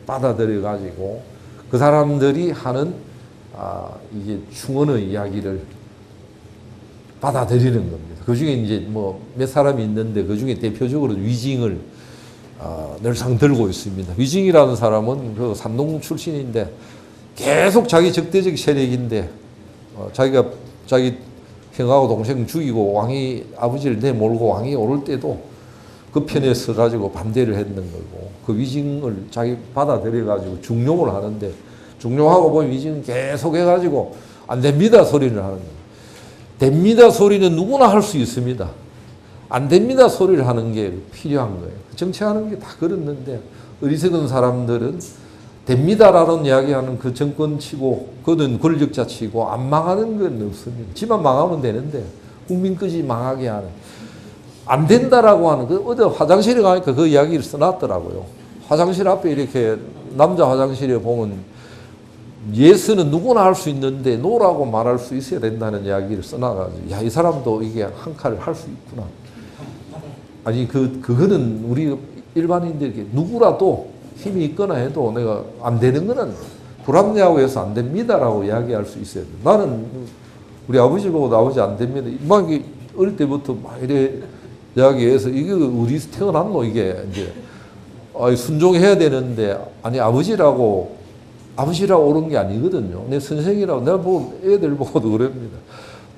받아들여 가지고 그 사람들이 하는 이게 충언의 이야기를 받아들이는 겁니다. 그 중에 이제 뭐 몇 사람이 있는데 그 중에 대표적으로 위징을 늘상 들고 있습니다. 위징이라는 사람은 그 산동 출신인데 계속 자기 적대적 세력인데 자기 형하고 동생 죽이고 왕이 아버지를 내몰고 왕이 오를 때도 그 편에 서가지고 반대를 했는 거고 그 위징을 자기 받아들여가지고 중용을 하는데 중용하고 보면 위징은 계속 해가지고 안 됩니다 소리를 하는 거예요. 됩니다 소리는 누구나 할 수 있습니다. 안 됩니다 소리를 하는 게 필요한 거예요. 정치하는 게 다 그렇는데 어리석은 사람들은 됩니다라는 이야기하는 그 정권치고 그는 권력자치고 안 망하는 건 없습니다. 지만 망하면 되는데 국민까지 망하게 하는 안 된다라고 하는 그 어제 화장실에 가니까 그 이야기를 써놨더라고요. 화장실 앞에 이렇게 남자 화장실에 보면 예스는 누구나 할 수 있는데 노라고 말할 수 있어야 된다는 이야기를 써놔가지고 야, 이 사람도 이게 한 칼을 할 수 있구나. 아니 그거는 우리 일반인들에게 누구라도 힘이 있거나 해도 내가 안 되는 거는 불합리하고 해서 안 됩니다라고 이야기할 수 있어야 돼. 나는 우리 아버지 보고 아버지 안 됩니다. 막 어릴 때부터 막 이래 이야기해서 이게 어디서 태어났노 이게 이제 순종해야 되는데 아니 아버지라고 오른 게 아니거든요. 내 선생이라고 내가 보고 애들 보고도 그럽니다.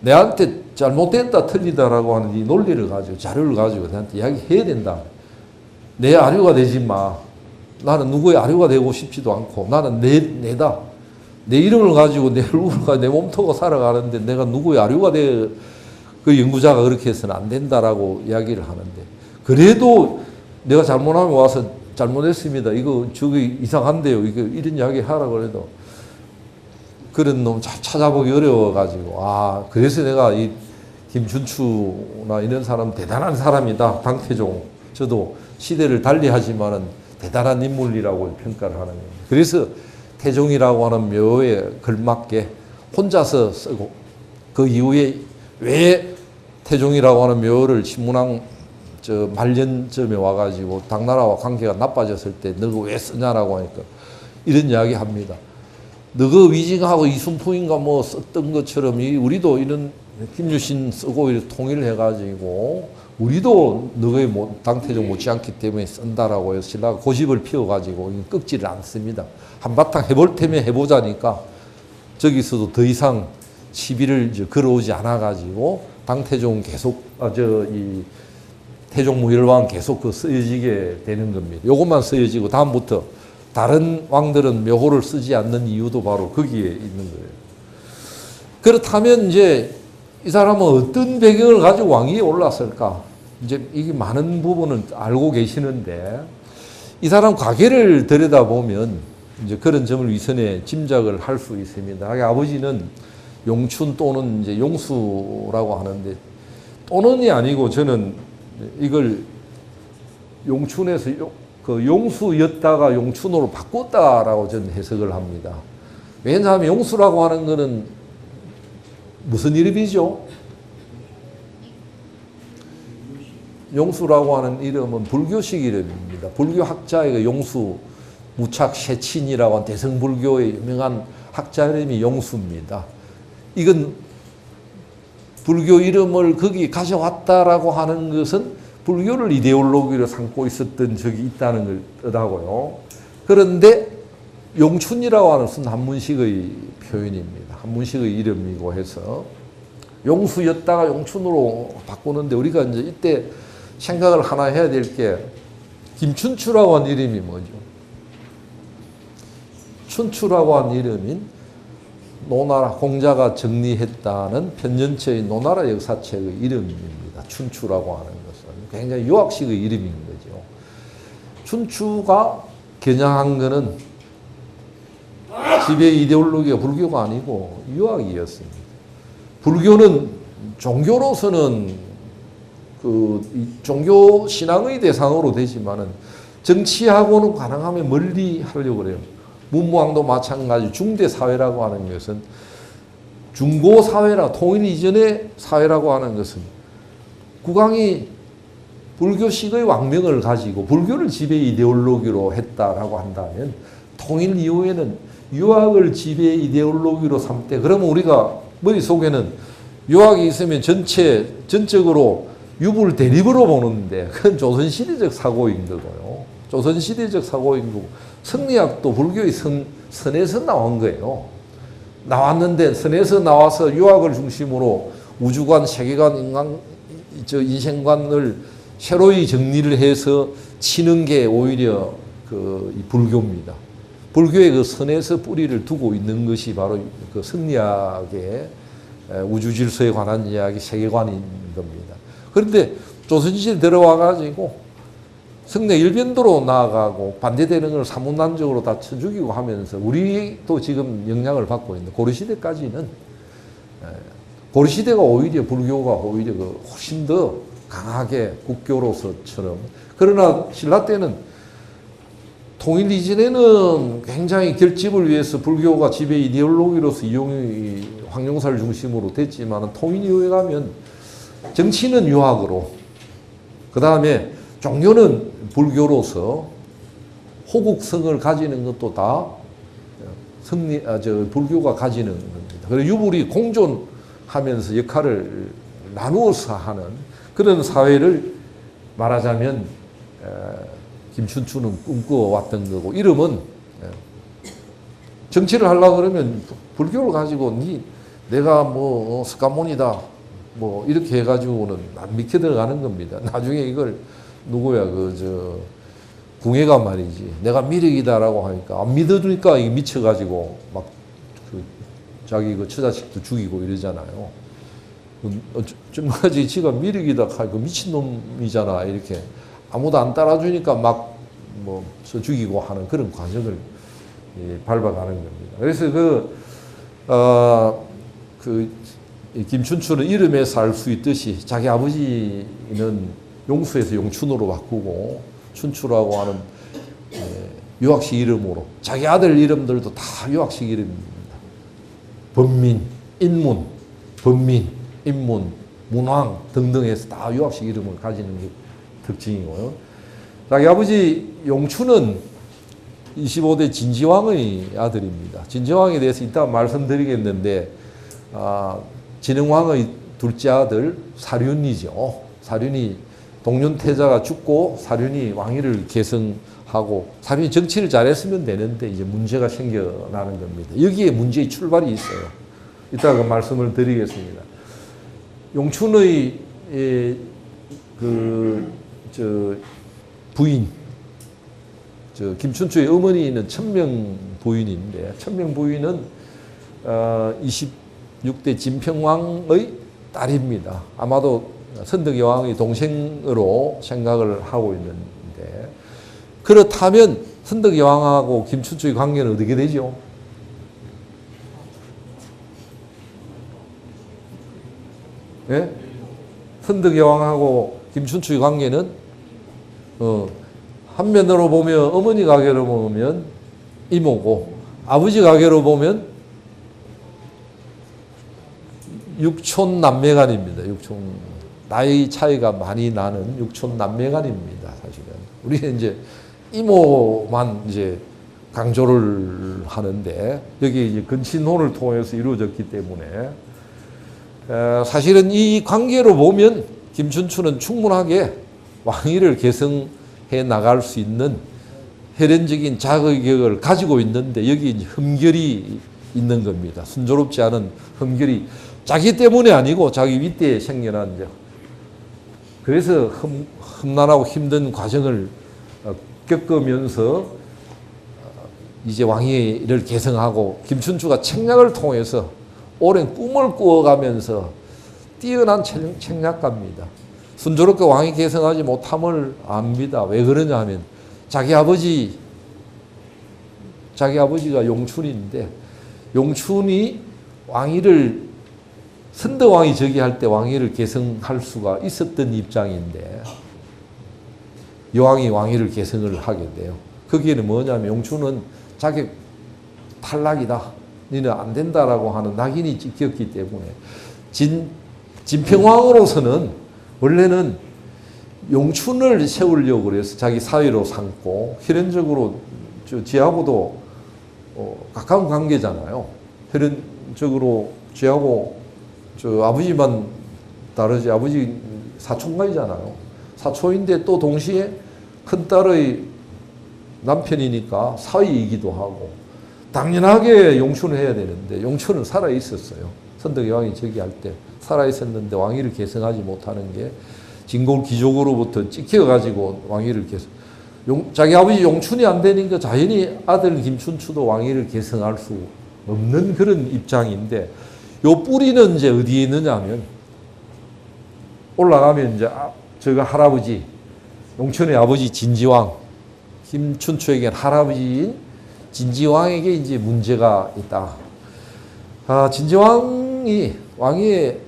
내한테 잘못됐다 틀리다라고 하는 이 논리를 가지고 자료를 가지고 내한테 이야기해야 된다. 내 아류가 되지 마. 나는 누구의 아류가 되고 싶지도 않고 나는 내다. 내 이름을 가지고 내 얼굴을 가지고 내 몸통을 살아가는데 내가 누구의 아류가 돼. 그 연구자가 그렇게 해서는 안 된다라고 이야기를 하는데 그래도 내가 잘못하면 와서 잘못했습니다. 이거 저기 이상한데요. 이거 이런 이야기 하라고 해도 그런 놈 찾아보기 어려워가지고 그래서 내가 이 김춘추나 이런 사람 대단한 사람이다. 당태종 저도 시대를 달리하지만은 대단한 인물이라고 평가를 하는 겁니다. 그래서 태종이라고 하는 묘에 걸맞게 혼자서 쓰고 그 이후에 왜 태종이라고 하는 묘를 신문왕 말년쯤에 와가지고 당나라와 관계가 나빠졌을 때 너가 왜 쓰냐라고 하니까 이런 이야기 합니다. 너가 위징하고 이순풍인가 뭐 썼던 것처럼 우리도 이런 김유신 쓰고 이렇게 통일을 해가지고 우리도 너의 당태종 못지않기 때문에 쓴다라고 해서 신라가 고집을 피워가지고 꺾지를 않습니다. 한바탕 해볼 테면 해보자니까 저기서도 더 이상 시비를 걸어오지 않아가지고 당태종 계속 이 태종무열왕 계속 쓰여지게 되는 겁니다. 요것만 쓰여지고 다음부터 다른 왕들은 묘호를 쓰지 않는 이유도 바로 거기에 있는 거예요. 그렇다면 이제 이 사람은 어떤 배경을 가지고 왕위에 올랐을까? 이제 이게 많은 부분은 알고 계시는데 이 사람 과거를 들여다보면 이제 그런 점을 위선에 짐작을 할 수 있습니다. 아버지는 용춘 또는 이제 용수라고 하는데 또는이 아니고 저는 이걸 용춘에서 그 용수였다가 용춘으로 바꿨다라고 저는 해석을 합니다. 왜냐하면 용수라고 하는 것은 무슨 이름이죠? 용수라고 하는 이름은 불교식 이름입니다. 불교 학자의 용수 무착 셰친이라고 하는 대승불교의 유명한 학자 이름이 용수입니다. 이건 불교 이름을 거기 가져왔다라고 하는 것은 불교를 이데올로기로 삼고 있었던 적이 있다는 걸 뜻하고요. 그런데 용춘이라고 하는 것은 한문식의 표현입니다. 한문식의 이름이고 해서 용수였다가 용춘으로 바꾸는데 우리가 이제 이때 생각을 하나 해야 될 게 김춘추라고 하는 이름이 뭐죠? 춘추라고 하는 이름인 노나라 공자가 정리했다는 편년체의 노나라 역사책의 이름입니다. 춘추라고 하는 것은 굉장히 유학식의 이름인 거죠. 춘추가 겨냥한 것은 지배 이데올로기가 불교가 아니고 유학이었습니다. 불교는 종교로서는 종교 신앙의 대상으로 되지만은 정치하고는 가능하면 멀리 하려고 그래요. 문무왕도 마찬가지 중대 사회라고 하는 것은 중고 사회라 통일 이전의 사회라고 하는 것은 국왕이 불교식의 왕명을 가지고 불교를 지배 이데올로기로 했다라고 한다면 통일 이후에는 유학을 지배 이데올로기로 삼때 그러면 우리가 머릿속에는 유학이 있으면 전적으로 유불 대립으로 보는데 그건 조선시대적 사고인 거고요. 조선시대적 사고인 거고 성리학도 불교의 선에서 나온 거예요. 나왔는데 선에서 나와서 유학을 중심으로 우주관, 세계관, 인생관을 새로이 정리를 해서 치는 게 오히려 이 불교입니다. 불교의 그 선에서 뿌리를 두고 있는 것이 바로 그 성리학의 우주 질서에 관한 이야기, 세계관인 겁니다. 그런데 조선시대에 들어와가지고 성내 일변도로 나아가고 반대되는 걸 사문난적으로 다 쳐 죽이고 하면서 우리도 지금 영향을 받고 있는 고려시대까지는 고려시대가 오히려 불교가 오히려 훨씬 더 강하게 국교로서처럼 그러나 신라 때는 통일 이전에는 굉장히 결집을 위해서 불교가 지배 이데올로기로서 이용이 황룡사를 중심으로 됐지만 통일 이후에 가면 정치는 유학으로, 그 다음에 종교는 불교로서 호국성을 가지는 것도 다 불교가 가지는 겁니다. 그리고 유불이 공존하면서 역할을 나누어서 하는 그런 사회를 말하자면 김춘추는 꿈꿔왔던 거고, 이름은 정치를 하려고 그러면 불교를 가지고 내가 뭐 스카몬이다 뭐 이렇게 해가지고는 안 믿게 들어가는 겁니다. 나중에 이걸 누구야 궁예가 말이지, 내가 미륵이다라고 하니까 안 믿어주니까 이게 미쳐가지고 막 자기 처자식도 죽이고 이러잖아요. 어쩌지 지가 미륵이다 하니까 미친놈이잖아 이렇게. 아무도 안 따라주니까 막 죽이고 하는 그런 과정을 밟아가는 겁니다. 그래서 김춘추는 이름에서 알 수 있듯이 자기 아버지는 용수에서 용춘으로 바꾸고 춘추라고 하는 유학식 이름으로, 자기 아들 이름들도 다 유학식 이름입니다. 범민, 인문, 문왕 등등 해서 다 유학식 이름을 가지는 게 특징이고요. 자기 아버지 용춘은 25대 진지왕의 아들입니다. 진지왕에 대해서 이따 말씀드리겠는데, 진흥왕의 둘째 아들 사륜이죠. 사륜이 동륜태자가 죽고 사륜이 왕위를 계승하고, 사륜이 정치를 잘했으면 되는데 이제 문제가 생겨나는 겁니다. 여기에 문제의 출발이 있어요. 이따 그 말씀을 드리겠습니다. 용춘의 부인, 김춘추의 어머니는 천명 부인인데, 천명 부인은 26대 진평왕의 딸입니다. 아마도 선덕여왕의 동생으로 생각을 하고 있는데, 그렇다면 선덕여왕하고 김춘추의 관계는 어떻게 되죠? 예? 선덕여왕하고 김춘추의 관계는 한면으로 보면 어머니 가게로 보면 이모고, 아버지 가게로 보면 육촌 남매간입니다. 나이 차이가 많이 나는 육촌 남매간입니다. 사실은 우리는 이제 이모만 이제 강조를 하는데, 여기 이제 근친혼을 통해서 이루어졌기 때문에 사실은 이 관계로 보면 김춘추는 충분하게 왕위를 계승해 나갈 수 있는 혈연적인 자격을 가지고 있는데, 여기 이제 흠결이 있는 겁니다. 순조롭지 않은 흠결이 자기 때문에 아니고 자기 윗대에 생겨난 이제, 그래서 험난하고 힘든 과정을 겪으면서 이제 왕위를 계승하고, 김춘추가 책략을 통해서 오랜 꿈을 꾸어가면서 뛰어난 책략가입니다. 순조롭게 왕위 계승하지 못함을 압니다. 왜 그러냐 하면 자기 아버지가 용춘인데, 용춘이 왕위를 선덕왕이 즉위할 때 왕위를 계승할 수가 있었던 입장인데, 여왕이 왕위를 계승을 하게 돼요. 거기에는 뭐냐면 용춘은 자기 탈락이다, 너는 안 된다라고 하는 낙인이 찍혔기 때문에, 진평왕으로서는 원래는 용춘을 세우려고 그래서 자기 사위로 삼고, 혈연적으로 지하고도 가까운 관계잖아요. 혈연적으로 지하고 아버지만 다르지, 아버지 사촌가이잖아요. 사촌인데 또 동시에 큰딸의 남편이니까 사위이기도 하고, 당연하게 용춘을 해야 되는데 용춘은 살아있었어요. 선덕여왕이 즉위할 때 살아있었는데 왕위를 계승하지 못하는 게 진골 귀족으로부터 찍혀가지고 왕위를 계승, 자기 아버지 용춘이 안 되니까 자연히 아들 김춘추도 왕위를 계승할 수 없는 그런 입장인데, 요 뿌리는 이제 어디에 있느냐 하면, 올라가면 이제 저가 할아버지, 용춘의 아버지 진지왕, 김춘추에겐 할아버지인 진지왕에게 이제 문제가 있다. 진지왕이 왕위에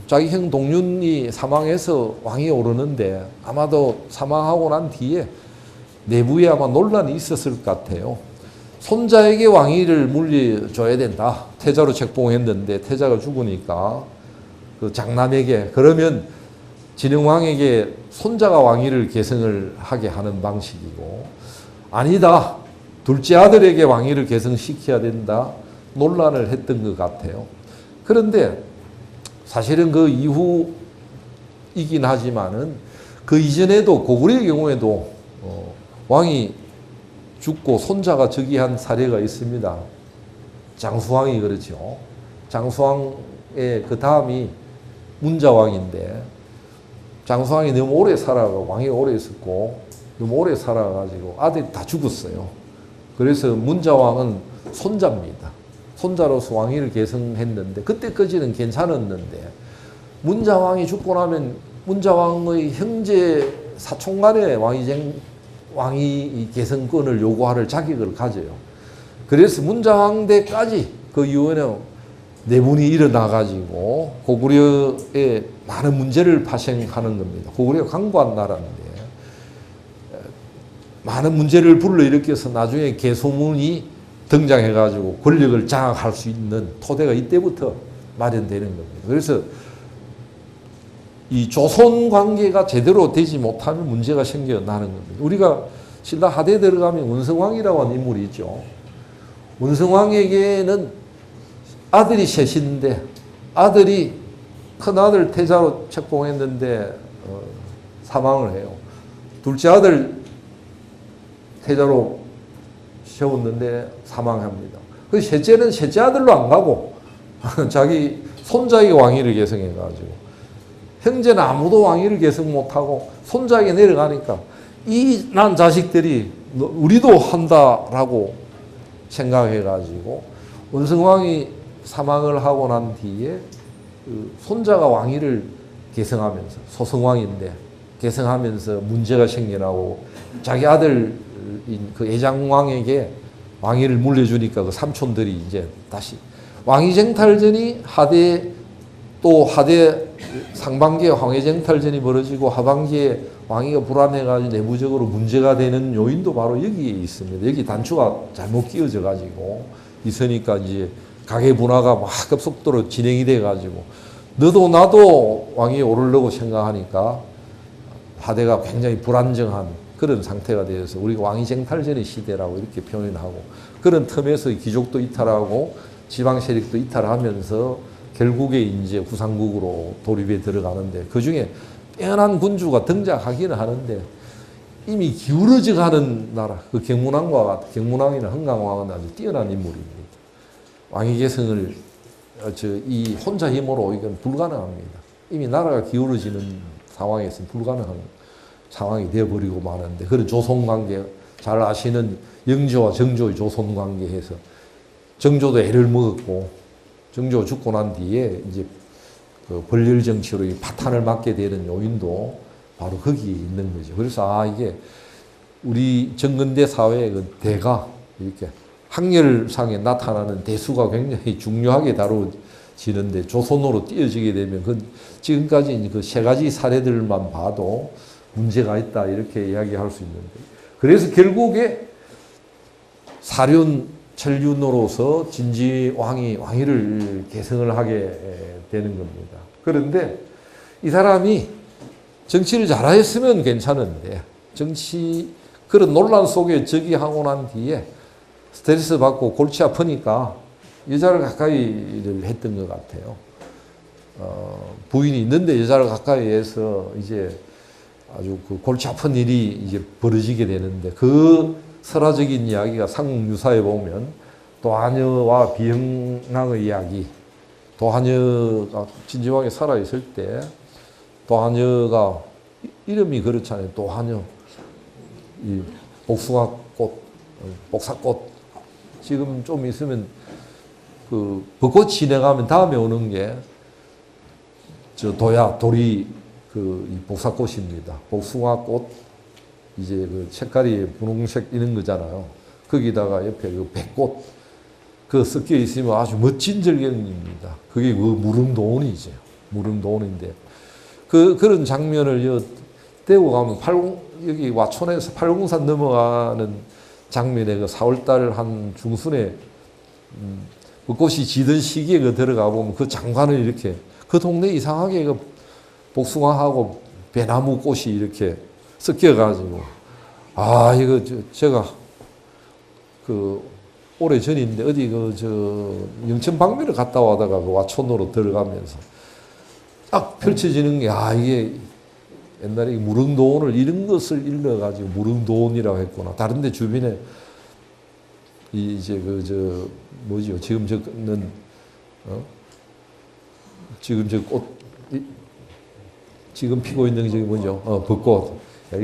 자기 형 동륜이 사망해서 왕위에 오르는데, 아마도 사망하고 난 뒤에 내부에 아마 논란이 있었을 것 같아요. 손자에게 왕위를 물려줘야 된다. 태자로 책봉했는데 태자가 죽으니까 그 장남에게, 그러면 진흥왕에게 손자가 왕위를 계승을 하게 하는 방식이고, 아니다, 둘째 아들에게 왕위를 계승시켜야 된다, 논란을 했던 것 같아요. 그런데 사실은 그 이후이긴 하지만은 그 이전에도 고구려의 경우에도 왕이 죽고 손자가 즉위한 사례가 있습니다. 장수왕이 그렇죠. 장수왕의 그 다음이 문자왕인데, 장수왕이 너무 오래 살아가, 왕이 오래 있었고 너무 오래 살아가지고 아들이 다 죽었어요. 그래서 문자왕은 손자입니다. 손자로서 왕위를 계승했는데 그때까지는 괜찮았는데, 문자왕이 죽고 나면 문자왕의 형제 사촌간에 왕위 계승권을 요구할 자격을 가져요. 그래서 문자왕대까지 그 이후에는 내분이 일어나가지고 고구려에 많은 문제를 발생하는 겁니다. 고구려가 강고한 나라인데 많은 문제를 불러일으켜서 나중에 개소문이 등장해가지고 권력을 장악할 수 있는 토대가 이때부터 마련되는 겁니다. 그래서 이 조선 관계가 제대로 되지 못하면 문제가 생겨나는 겁니다. 우리가 신라 하대에 들어가면 원성왕이라고 하는 인물이 있죠. 원성왕에게는 아들이 셋인데, 아들이 큰아들 태자로 책봉했는데 사망을 해요. 둘째 아들 태자로 세웠는데 사망합니다. 그 셋째는 셋째 아들로 안 가고 자기 손자에게 왕위를 계승해가지고, 형제는 아무도 왕위를 계승 못하고 손자에게 내려가니까 이 난 자식들이 우리도 한다라고 생각해가지고 원성왕이 사망을 하고 난 뒤에 그 손자가 왕위를 계승하면서, 소성왕인데 계승하면서 문제가 생겨나고 자기 아들인 그 애장왕에게 왕위를 물려주니까 그 삼촌들이 이제 다시 왕위쟁탈전이 또 하대 상반기에 황해쟁탈전이 벌어지고 하반기에 왕위가 불안해가지고 내부적으로 문제가 되는 요인도 바로 여기에 있습니다. 여기 단추가 잘못 끼워져 가지고 있으니까 이제 가계 분화가 막 급속도로 진행이 돼 가지고 너도 나도 왕위에 오르려고 생각하니까 하대가 굉장히 불안정한 그런 상태가 되어서 우리가 왕위쟁탈전의 시대라고 이렇게 표현하고, 그런 틈에서 귀족도 이탈하고 지방 세력도 이탈하면서 결국에 이제 구상국으로 도립에 들어가는데, 그 중에 빼어난 군주가 등장하기는 하는데 이미 기울어져 가는 나라, 그 경문왕이나 흥강왕은 아주 뛰어난 인물입니다. 왕위 계승을 이 혼자 힘으로 이건 불가능합니다. 이미 나라가 기울어지는 상황에서는 불가능한 상황이 되어버리고 마는데, 그런 조선관계 잘 아시는 영조와 정조의 조선관계에서 정조도 애를 먹었고, 정조 죽고 난 뒤에 이제 그 벌열 정치로 파탄을 맞게 되는 요인도 바로 거기에 있는 거죠. 그래서 이게 우리 정근대 사회의 그 대가, 이렇게 학렬상에 나타나는 대수가 굉장히 중요하게 다루어지는데, 조선으로 띄어지게 되면 그 지금까지 그 세 가지 사례들만 봐도 문제가 있다 이렇게 이야기할 수 있는데, 그래서 결국에 사륜 천륜으로서 진지왕이 왕위를 계승을 하게 되는 겁니다. 그런데 이 사람이 정치를 잘했으면 괜찮은데, 그런 논란 속에 즉위하고 난 뒤에 스트레스 받고 골치 아프니까 여자를 가까이를 했던 것 같아요. 부인이 있는데 여자를 가까이 해서 이제 아주 그 골치 아픈 일이 이제 벌어지게 되는데, 그 설화적인 이야기가 상유사에 보면 도하녀와 비영랑의 이야기, 도하녀가 진지왕에 살아있을 때 도하녀가 이름이 그렇잖아요. 도하녀, 이 복숭아꽃, 복사꽃. 지금 좀 있으면 그 벚꽃이 지나가면 다음에 오는 게 돌이 이 복사꽃입니다. 복숭아꽃, 이제 그 색깔이 분홍색 이런 거잖아요. 거기다가 옆에 그 백꽃, 그 섞여 있으면 아주 멋진 절경입니다. 그게 그 무릉도원이죠. 무릉도원인데, 그런 장면을 대구 가면 여기 와촌에서 팔공산 넘어가는 장면에 그 4월달 한 중순에 벚꽃이 지던 시기에 그 들어가 보면 그 장관을 이렇게 그 동네 이상하게 그 복숭아하고 배나무 꽃이 이렇게 섞여가지고 이거 제가 그 오래 전인데 어디 영천 방면을 갔다 와다가 그 와촌으로 들어가면서 딱 펼쳐지는 게 이게 옛날에 무릉도원을 이런 것을 일러가지고 무릉도원이라고 했구나. 다른데 주변에 이제 뭐지요? 지금 저는 지금 저 꽃 지금 피고 있는 게 저기 뭐죠? 벚꽃.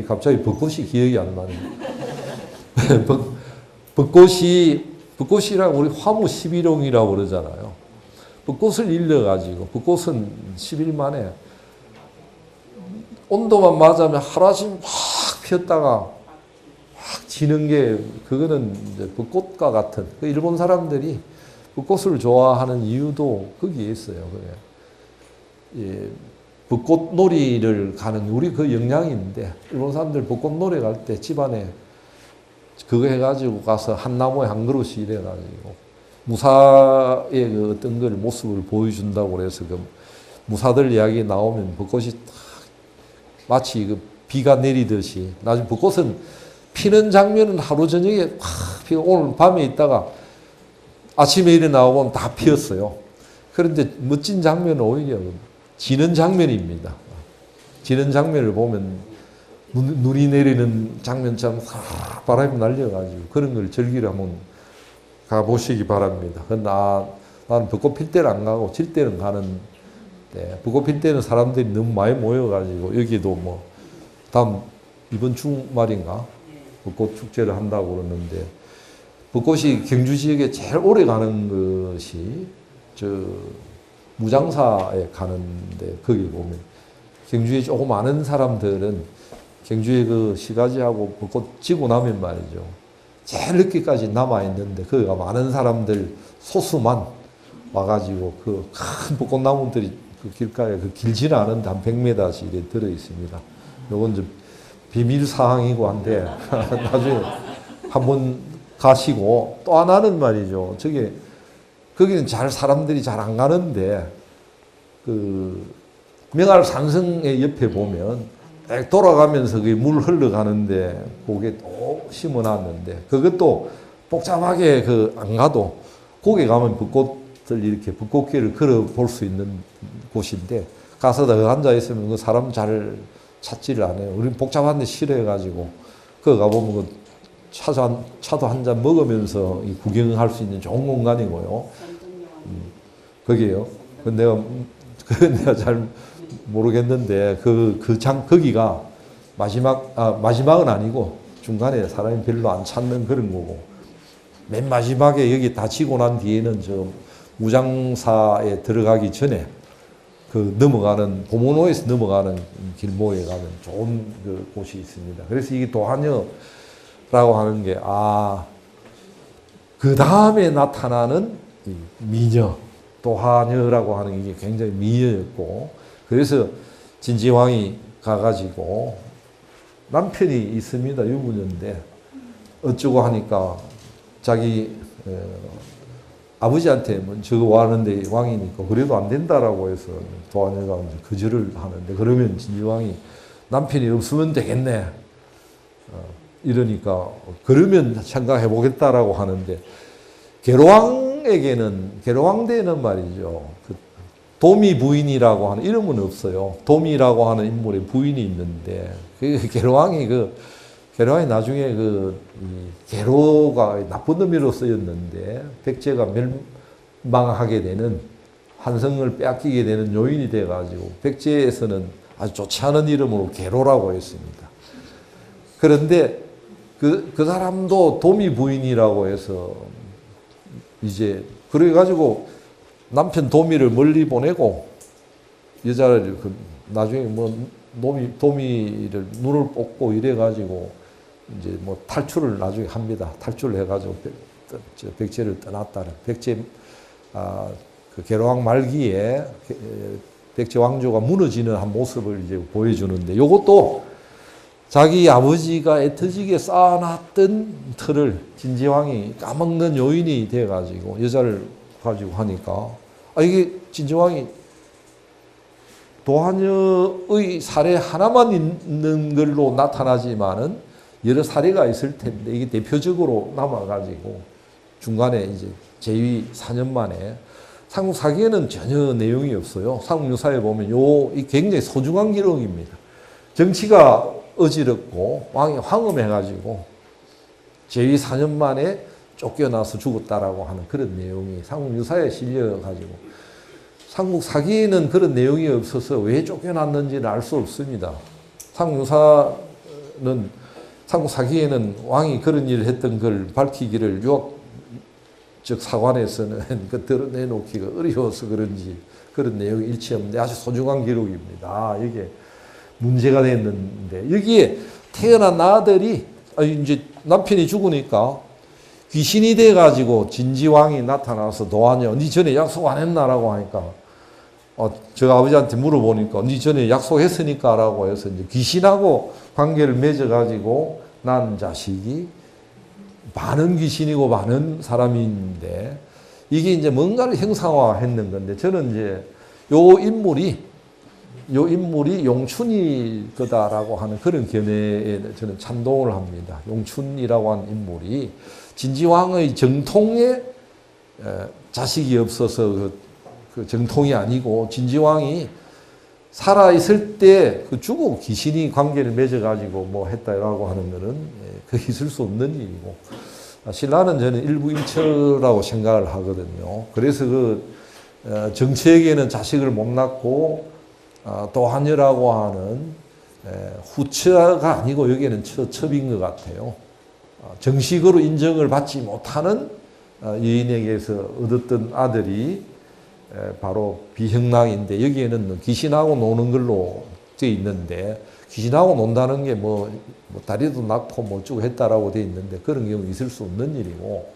갑자기 벚꽃이 기억이 안 나네. 벚꽃이랑 우리 화무 11홍이라고 그러잖아요. 벚꽃을 일러가지고 벚꽃은 10일 만에 온도만 맞으면 하루아침 막 피었다가 막 지는 게 그거는 이제 벚꽃과 같은 그 일본 사람들이 벚꽃을 좋아하는 이유도 거기에 있어요. 예, 벚꽃놀이를 가는 우리 그 영향인데 일본 사람들 벚꽃놀이 갈 때 집안에 그거 해가지고 가서 한 나무에 한 그릇씩 이래가지고 무사의 그 어떤 걸 모습을 보여준다고 그래서 그 무사들 이야기 나오면 벚꽃이 마치 그 비가 내리듯이 나중에 벚꽃은 피는 장면은 하루 저녁에 확 피고 오늘 밤에 있다가 아침에 일어나 보면 다 피었어요. 그런데 멋진 장면은 오히려 지는 장면입니다. 지는 장면을 보면 눈이 내리는 장면처럼 바람이 날려가지고 그런 걸 즐기러 한번 가보시기 바랍니다. 나는 벚꽃 필 때는 안 가고 질 때는 가는 벚꽃 필 때는 사람들이 너무 많이 모여가지고 여기도 뭐 다음 이번 주말인가 벚꽃 축제를 한다고 그러는데 벚꽃이 경주 지역에 제일 오래 가는 것이 무장사에 가는데 거기 보면 경주에 조금 아는 사람들은 경주에 그 시가지하고 벚꽃 지고 나면 말이죠. 제일 늦게까지 남아있는데 거기가 많은 사람들 소수만 와가지고 그 큰 벚꽃나무들이 그 길가에 그 길지는 않은데 한 100m씩 이렇게 들어 있습니다. 요건 좀 비밀 사항이고 한데 나중에 한번 가시고 또 하나는 말이죠. 거기는 사람들이 잘 안 가는데 그 명알산성의 옆에 보면 돌아가면서 그 물 흘러가는데 거기에 또 심어놨는데 그것도 복잡하게 안 가도 거기 가면 벚꽃을 이렇게 벚꽃길을 걸어 볼 수 있는 곳인데 가서 앉아 있으면 그 사람 잘 찾지를 않아요. 우리는 복잡한 데 싫어해가지고 거기 가보면 그 차도 한 잔 먹으면서 구경할 수 있는 좋은 공간이고요. 거기에요. 내가 잘 모르겠는데 거기가 마지막은 아니고 중간에 사람이 별로 안 찾는 그런 거고 맨 마지막에 여기 다 지고 난 뒤에는 무장사에 들어가기 전에 보모노에서 넘어가는 길목에 가면 좋은 그 곳이 있습니다. 그래서 이게 도하녀라고 하는 게 그 다음에 나타나는 이 미녀 도하녀라고 하는 게 굉장히 미녀였고 그래서 진지왕이 가가지고 남편이 있습니다. 유부녀인데 어쩌고 하니까 자기 아버지한테 저거 와는데 왕이니까 그래도 안 된다라고 해서 도하녀가 거절을 하는데 그러면 진지왕이 남편이 없으면 되겠네. 이러니까 그러면 생각해 보겠다라고 하는데 계로왕대에는 말이죠. 도미 부인이라고 하는 이름은 없어요. 도미라고 하는 인물의 부인이 있는데 계로왕이 나중에 계로가 나쁜 의미로 쓰였는데 백제가 멸망하게 되는 한성을 빼앗기게 되는 요인이 돼가지고 백제에서는 아주 좋지 않은 이름으로 계로라고 했습니다. 그런데 그 사람도 도미 부인이라고 해서 이제 그래가지고 남편 도미를 멀리 보내고 여자를 나중에 도미를 눈을 뽑고 이래가지고 이제 탈출을 나중에 합니다. 탈출을 해가지고 백제를 떠났다는 백제 그 계로왕 말기에 백제 왕조가 무너지는 한 모습을 이제 보여주는데 요것도 자기 아버지가 애터지게 쌓아놨던 틀을 진지왕이 까먹는 요인이 돼가지고 여자를 가지고 하니까 이게 진지왕이 도하녀의 사례 하나만 있는 걸로 나타나지만은 여러 사례가 있을 텐데 이게 대표적으로 남아가지고 중간에 이제 재위 4년 만에 삼국 사기에는 전혀 내용이 없어요. 삼국유사에 보면 이 굉장히 소중한 기록입니다. 정치가 어지럽고 왕이 황음해가지고 재위 4년 만에 쫓겨나서 죽었다라고 하는 그런 내용이 삼국유사에 실려가지고 삼국 사기에는 그런 내용이 없어서 왜 쫓겨났는지는 알 수 없습니다. 삼국유사는 삼국 사기에는 왕이 그런 일을 했던 걸 밝히기를 유학적 사관에서는 그 드러내놓기가 어려워서 그런지 그런 내용이 일치 없는데 아주 소중한 기록입니다. 이게 문제가 됐는데 여기에 태어난 아들이 이제 남편이 죽으니까 귀신이 돼가지고 진지왕이 나타나서 도하녀 네 전에 약속 안 했나라고 하니까 저 아버지한테 물어보니까 네 전에 약속했으니까 라고 해서 이제 귀신하고 관계를 맺어가지고 난 자식이 반은 귀신이고 반은 사람인데 이게 이제 뭔가를 형상화했는 건데 저는 이제 요 인물이 용춘이 거다라고 하는 그런 견해에 저는 찬동을 합니다. 용춘이라고 하는 인물이 진지왕의 정통에 자식이 없어서 그 정통이 아니고 진지왕이 살아있을 때 그 죽고 귀신이 관계를 맺어가지고 뭐 했다라고 하는 거는 그 있을 수 없는 일이고 신라는 저는 일부일처라고 생각을 하거든요. 그래서 그 정치에게는 자식을 못 낳고 도하녀라고 하는 후처가 아니고 여기에는 처첩인 것 같아요. 정식으로 인정을 받지 못하는 여인에게서 얻었던 아들이 바로 비형랑인데 여기에는 귀신하고 노는 걸로 되어 있는데 귀신하고 논다는 게 뭐 다리도 낳고 뭐 어쩌고 했다라고 되어 있는데 그런 경우 있을 수 없는 일이고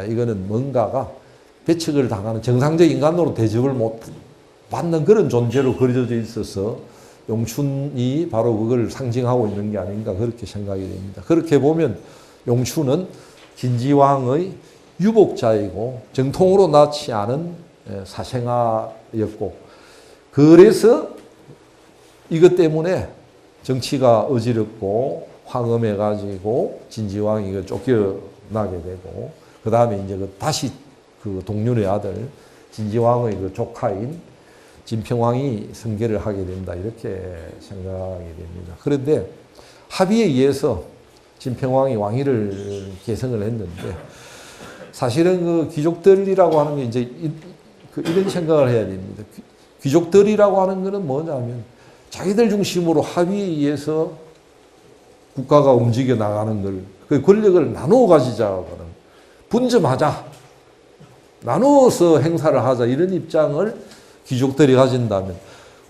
이거는 뭔가가 배척을 당하는 정상적 인간으로 대접을 못 받는 그런 존재로 그려져 있어서 용춘이 바로 그걸 상징하고 있는 게 아닌가 그렇게 생각이 됩니다. 그렇게 보면 용춘은 진지왕의 유복자이고 정통으로 낳지 않은 사생아였고 그래서 이것 때문에 정치가 어지럽고 황엄해가지고 진지왕이 쫓겨나게 되고 그 다음에 이제 다시 그 동륜의 아들 진지왕의 그 조카인 진평왕이 승계를 하게 된다 이렇게 생각이 됩니다. 그런데 합의에 의해서 진평왕이 왕위를 계승을 했는데 사실은 그 귀족들이라고 하는 게 이제 이런 생각을 해야 됩니다. 귀족들이라고 하는 것은 뭐냐면 자기들 중심으로 합의에 의해서 국가가 움직여 나가는 걸, 그 권력을 나누어 가지자는 분점하자, 나누어서 행사를 하자 이런 입장을 귀족들이 가진다면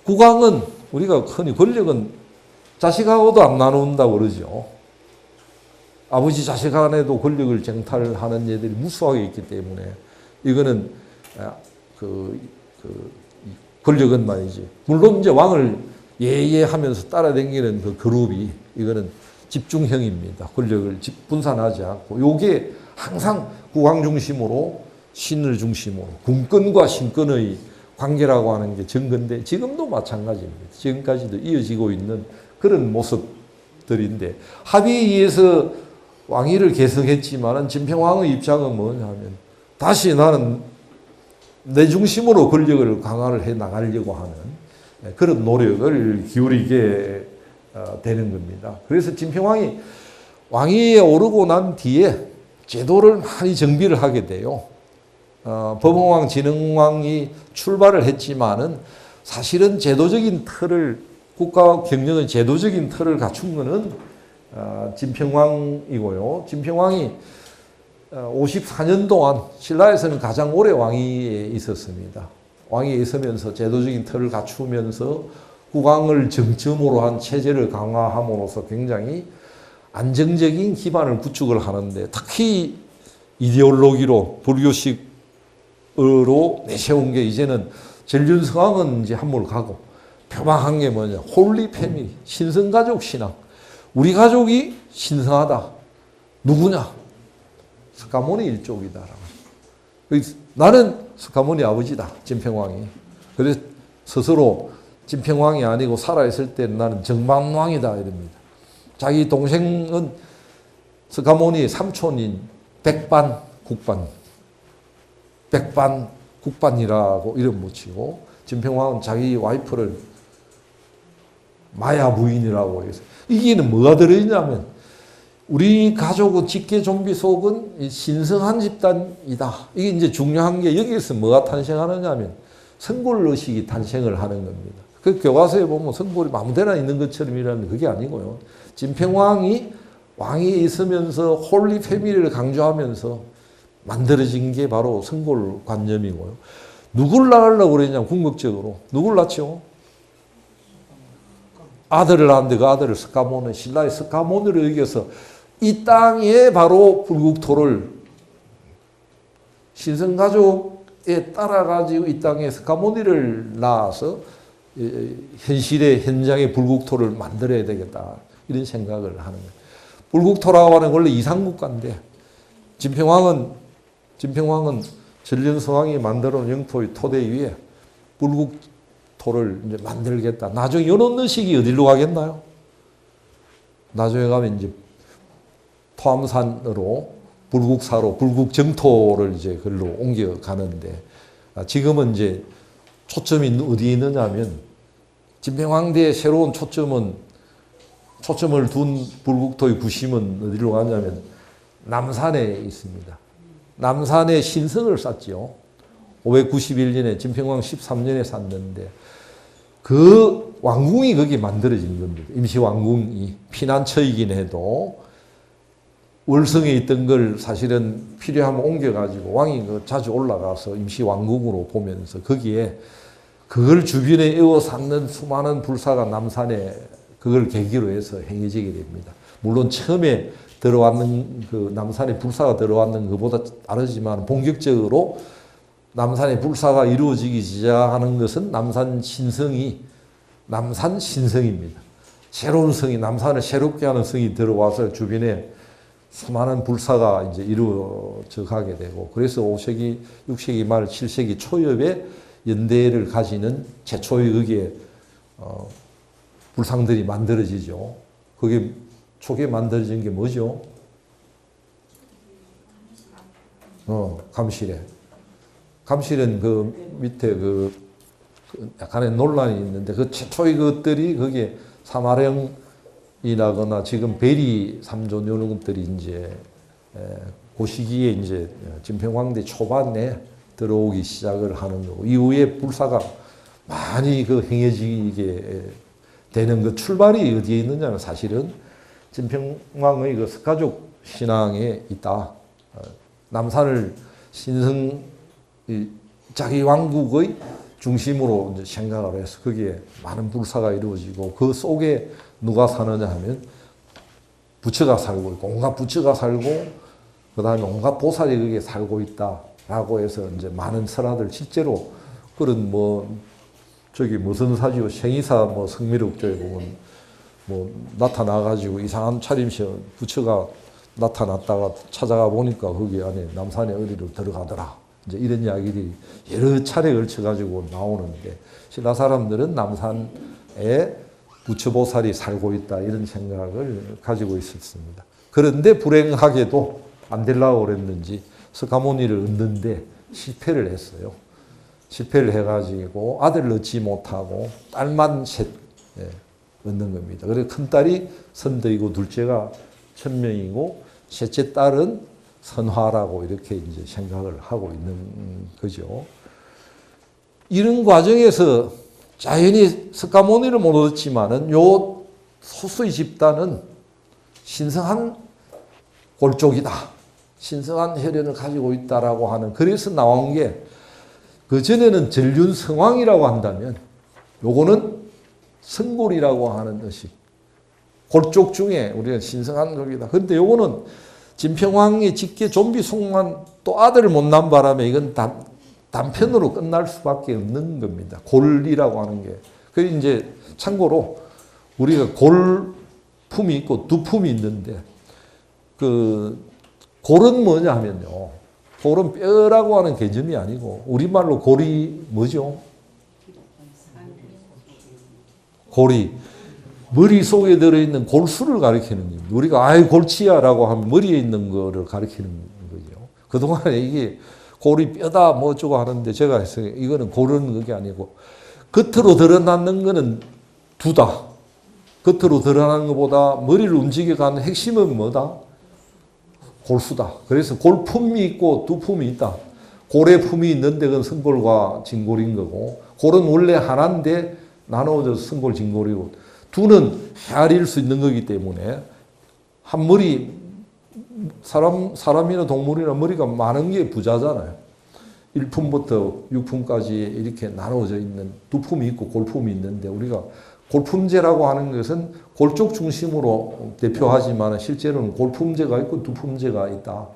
국왕은 우리가 흔히 권력은 자식하고도 안 나눈다고 그러죠. 아버지 자식 간에도 권력을 쟁탈하는 예들이 무수하게 있기 때문에 이거는 권력은 말이지. 물론 이제 왕을 예예하면서 따라다니는 그 그룹이 이거는 집중형입니다. 권력을 분산하지 않고 요게 항상 국왕 중심으로 신을 중심으로 군권과 신권의 관계라고 하는 게 정근데 지금도 마찬가지입니다. 지금까지도 이어지고 있는 그런 모습들인데 합의에 의해서 왕위를 계승했지만 진평왕의 입장은 뭐냐면 다시 나는 내 중심으로 권력을 강화를 해 나가려고 하는 그런 노력을 기울이게 되는 겁니다. 그래서 진평왕이 왕위에 오르고 난 뒤에 제도를 많이 정비를 하게 돼요. 법흥왕, 진흥왕이 출발을 했지만은 사실은 제도적인 틀을 국가 경영의 제도적인 틀을 갖춘 것은 진평왕이고요. 진평왕이 54년 동안 신라에서는 가장 오래 왕위에 있었습니다. 왕위에 있으면서 제도적인 틀을 갖추면서 국왕을 정점으로 한 체제를 강화함으로써 굉장히 안정적인 기반을 구축을 하는데 특히 이데올로기로 불교식으로 내세운 게 이제는 전륜성왕은 이제 한물 가고 표방한 게 뭐냐 홀리 패밀리 신성가족 신앙 우리 가족이 신성하다. 누구냐? 스카모니 일족이다라고. 나는 스카모니 아버지다. 진평왕이. 그래서 스스로 진평왕이 아니고 살아있을 때는 나는 정방왕이다 이럽니다. 자기 동생은 스카모니의 삼촌인 백반국반. 백반국반이라고 이름 붙이고 진평왕은 자기 와이프를 마야 부인이라고 해서 이게는 뭐가 들어있냐면 우리 가족의 직계 좀비 속은 신성한 집단이다. 이게 이제 중요한 게 여기에서 뭐가 탄생하느냐면 성골 의식이 탄생을 하는 겁니다. 그 교과서에 보면 성골이 아무데나 있는 것처럼 이라는 그게 아니고요. 진평왕이 왕이 있으면서 홀리 패밀리를 강조하면서 만들어진 게 바로 성골 관념이고요. 누굴 낳으려고 그랬냐면 궁극적으로 누굴 낳죠? 아들을 낳았는데 그 아들을 스카모니, 신라의 스카모니를 여겨서 이 땅에 바로 불국토를 신성가족에 따라가지고 이 땅에 스카모니를 낳아서 현실의 현장의 불국토를 만들어야 되겠다. 이런 생각을 하는 거예요. 불국토라고 하는 원래 이상국가인데 진평왕은 전륜성왕이 만들어 놓은 영토의 토대 위에 불국토를 이제 만들겠다. 나중에 이런 의식이 어디로 가겠나요? 나중에 가면 이제 토암산으로 불국사로 불국정토를 이제 그걸로 옮겨가는데 지금은 이제 초점이 어디에 있느냐면 진평왕대의 새로운 초점을 둔 불국토의 부심은 어디로 가냐면 남산에 있습니다. 남산에 신성을 쌓지요. 591년에 진평왕 13년에 샀는데 그 왕궁이 거기 만들어진 겁니다. 임시왕궁이 피난처이긴 해도 월성에 있던 걸 사실은 필요하면 옮겨가지고 왕이 자주 올라가서 임시왕궁으로 보면서 거기에 그걸 주변에 에워싸는 수많은 불사가 남산에 그걸 계기로 해서 행해지게 됩니다. 물론 처음에 들어왔는 그 남산에 불사가 들어왔는 것보다 다르지만 본격적으로 남산에 불사가 이루어지기 시작하는 것은 남산 신성입니다. 새로운 성이 남산을 새롭게 하는 성이 들어와서 주변에 수많은 불사가 이제 이루어져 가게 되고 그래서 5세기, 6세기 말 7세기 초엽에 연대를 가지는 최초의 의계 불상들이 만들어지죠. 그게 초기에 만들어진 게 뭐죠? 감실에. 감실은 그 밑에 그 약간의 논란이 있는데 그 최초의 것들이 거기에 사마령이라거나 지금 베리 삼존 이런 것들이 이제 그 시기에 이제 진평왕대 초반에 들어오기 시작을 하는 거고 이후에 불사가 많이 그 행해지게 되는 그 출발이 어디에 있느냐면 사실은 진평왕의 그 석가족 신앙에 있다. 남산을 자기 왕국의 중심으로 이제 생각을 해서 거기에 많은 불사가 이루어지고 그 속에 누가 사느냐 하면 부처가 살고 있고 온갖 부처가 살고 그 다음에 온갖 보살이 거기에 살고 있다라고 해서 이제 많은 설화들 실제로 그런 저기 무슨 사지요 생이사 성미록조에 보면 나타나가지고 이상한 차림새 부처가 나타났다가 찾아가 보니까 거기 안에 남산의 어디로 들어가더라. 이제 이런 이야기들이 여러 차례 걸쳐가지고 나오는데 신라 사람들은 남산에 부처보살이 살고 있다 이런 생각을 가지고 있었습니다. 그런데 불행하게도 안 되려고 그랬는지 스카모니를 얻는데 실패를 했어요. 실패를 해가지고 아들을 얻지 못하고 딸만 셋 얻는 겁니다. 그래서 큰딸이 선덕이고 둘째가 천명이고 셋째 딸은 선화라고 이렇게 이제 생각을 하고 있는 거죠. 이런 과정에서 자연히 스카모니를 못 얻었지만은 요 소수의 집단은 신성한 골족이다. 신성한 혈연을 가지고 있다라고 하는 그래서 나온 게 그전에는 전륜성왕이라고 한다면 요거는 성골이라고 하는 것이 골족 중에 우리는 신성한 쪽이다. 그런데 요거는 진평왕의 직계 좀비 속만 또 아들을 못 낳은 바람에 이건 단편으로 끝날 수밖에 없는 겁니다. 골이라고 하는 게. 그 이제 참고로 우리가 품이 있고 두 품이 있는데 그 골은 뭐냐 하면요. 골은 뼈라고 하는 개념이 아니고 우리말로 골이 뭐죠? 골이 머릿속에 들어있는 골수를 가리키는 겁니다. 우리가 아이 골치야라고 하면 머리에 있는 거를 가리키는 거죠. 그동안에 이게 골이 뼈다 뭐 어쩌고 하는데 제가 했어요. 이거는 골은 그게 아니고 겉으로 드러나는 거는 두다. 겉으로 드러나는 것보다 머리를 움직여가는 핵심은 뭐다? 골수다. 그래서 골품이 있고 두 품이 있다. 골의 품이 있는데 그건 승골과 진골인 거고 골은 원래 하나인데 나누어져서 승골, 진골이고 두는 헤아릴 수 있는 거기 때문에 한 머리 사람이나 동물이나 머리가 많은 게 부자잖아요. 1품부터 6품까지 이렇게 나누어져 있는 두 품이 있고 골품이 있는데 우리가 골품제라고 하는 것은 골 쪽 중심으로 대표하지만 실제로는 골품제가 있고 두품제가 있다.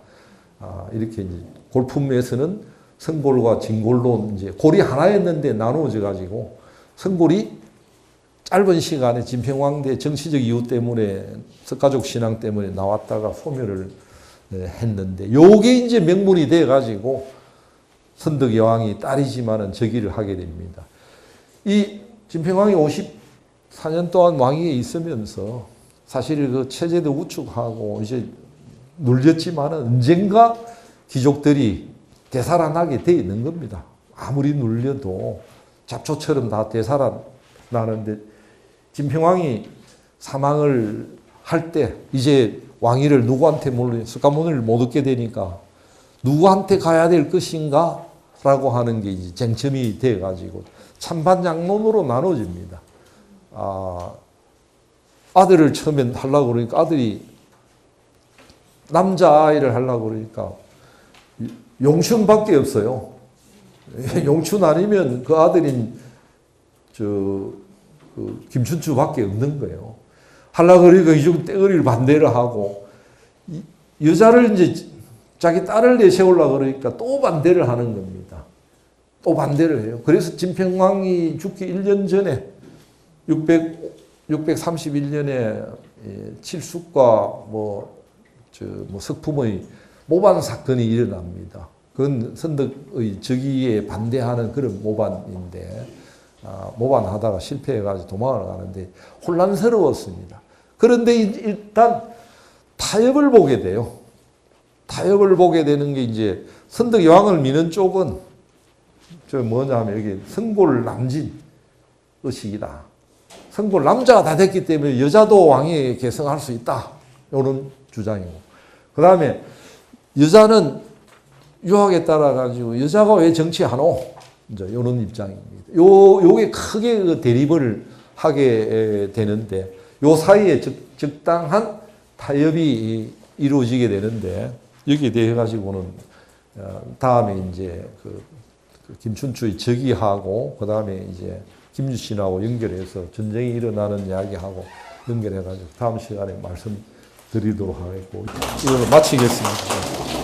이렇게 이제 골품에서는 성골과 진골로 이제 골이 하나였는데 나누어져 가지고 성골이 짧은 시간에 진평왕대 정치적 이유 때문에 석가족 신앙 때문에 나왔다가 소멸을 했는데 요게 이제 명문이 돼 가지고 선덕 여왕이 딸이지만은 즉위를 하게 됩니다. 이 진평왕이 54년 동안 왕위에 있으면서 사실 그 체제도 우축하고 이제 눌렸지만은 언젠가 귀족들이 되살아나게 돼 있는 겁니다. 아무리 눌려도 잡초처럼 다 되살아나는데 진평왕이 사망을 할 때 이제 왕위를 누구한테 몰래 석가모니를 못 얻게 되니까 누구한테 가야 될 것인가 라고 하는 게 이제 쟁점이 돼 가지고 찬반 양론으로 나눠집니다. 아들을 처음엔 하려고 그러니까 아들이 남자아이를 하려고 그러니까 용춘밖에 없어요. 용춘 아니면 그 아들인 그 김춘추밖에 없는 거예요. 하려고 그러니까 이쪽 떼거리를 반대를 하고 여자를 이제 자기 딸을 내세우려고 그러니까 또 반대를 하는 겁니다. 또 반대를 해요. 그래서 진평왕이 죽기 1년 전에 631년에 칠숙과 석품의 모반 사건이 일어납니다. 그건 선덕의 즉위에 반대하는 그런 모반인데 모반하다가 실패해가지고 도망을 가는데 혼란스러웠습니다. 그런데 일단 타협을 보게 돼요. 타협을 보게 되는 게 이제 선덕 여왕을 미는 쪽은 뭐냐면 여기 성골 남진 의식이다. 성골 남자가 다 됐기 때문에 여자도 왕위에 계승할 수 있다. 이런 주장이고. 그 다음에 여자는 유학에 따라 가지고 여자가 왜 정치하노? 이제 이런 입장입니다. 요게 크게 그 대립을 하게 되는데 요 사이에 적당한 타협이 이루어지게 되는데 여기에 대해 가지고는 다음에 이제 그 김춘추의 즉위하고 그 다음에 이제 김유신하고 연결해서 전쟁이 일어나는 이야기하고 연결해가지고 다음 시간에 말씀드리도록 하겠고 이걸로 마치겠습니다.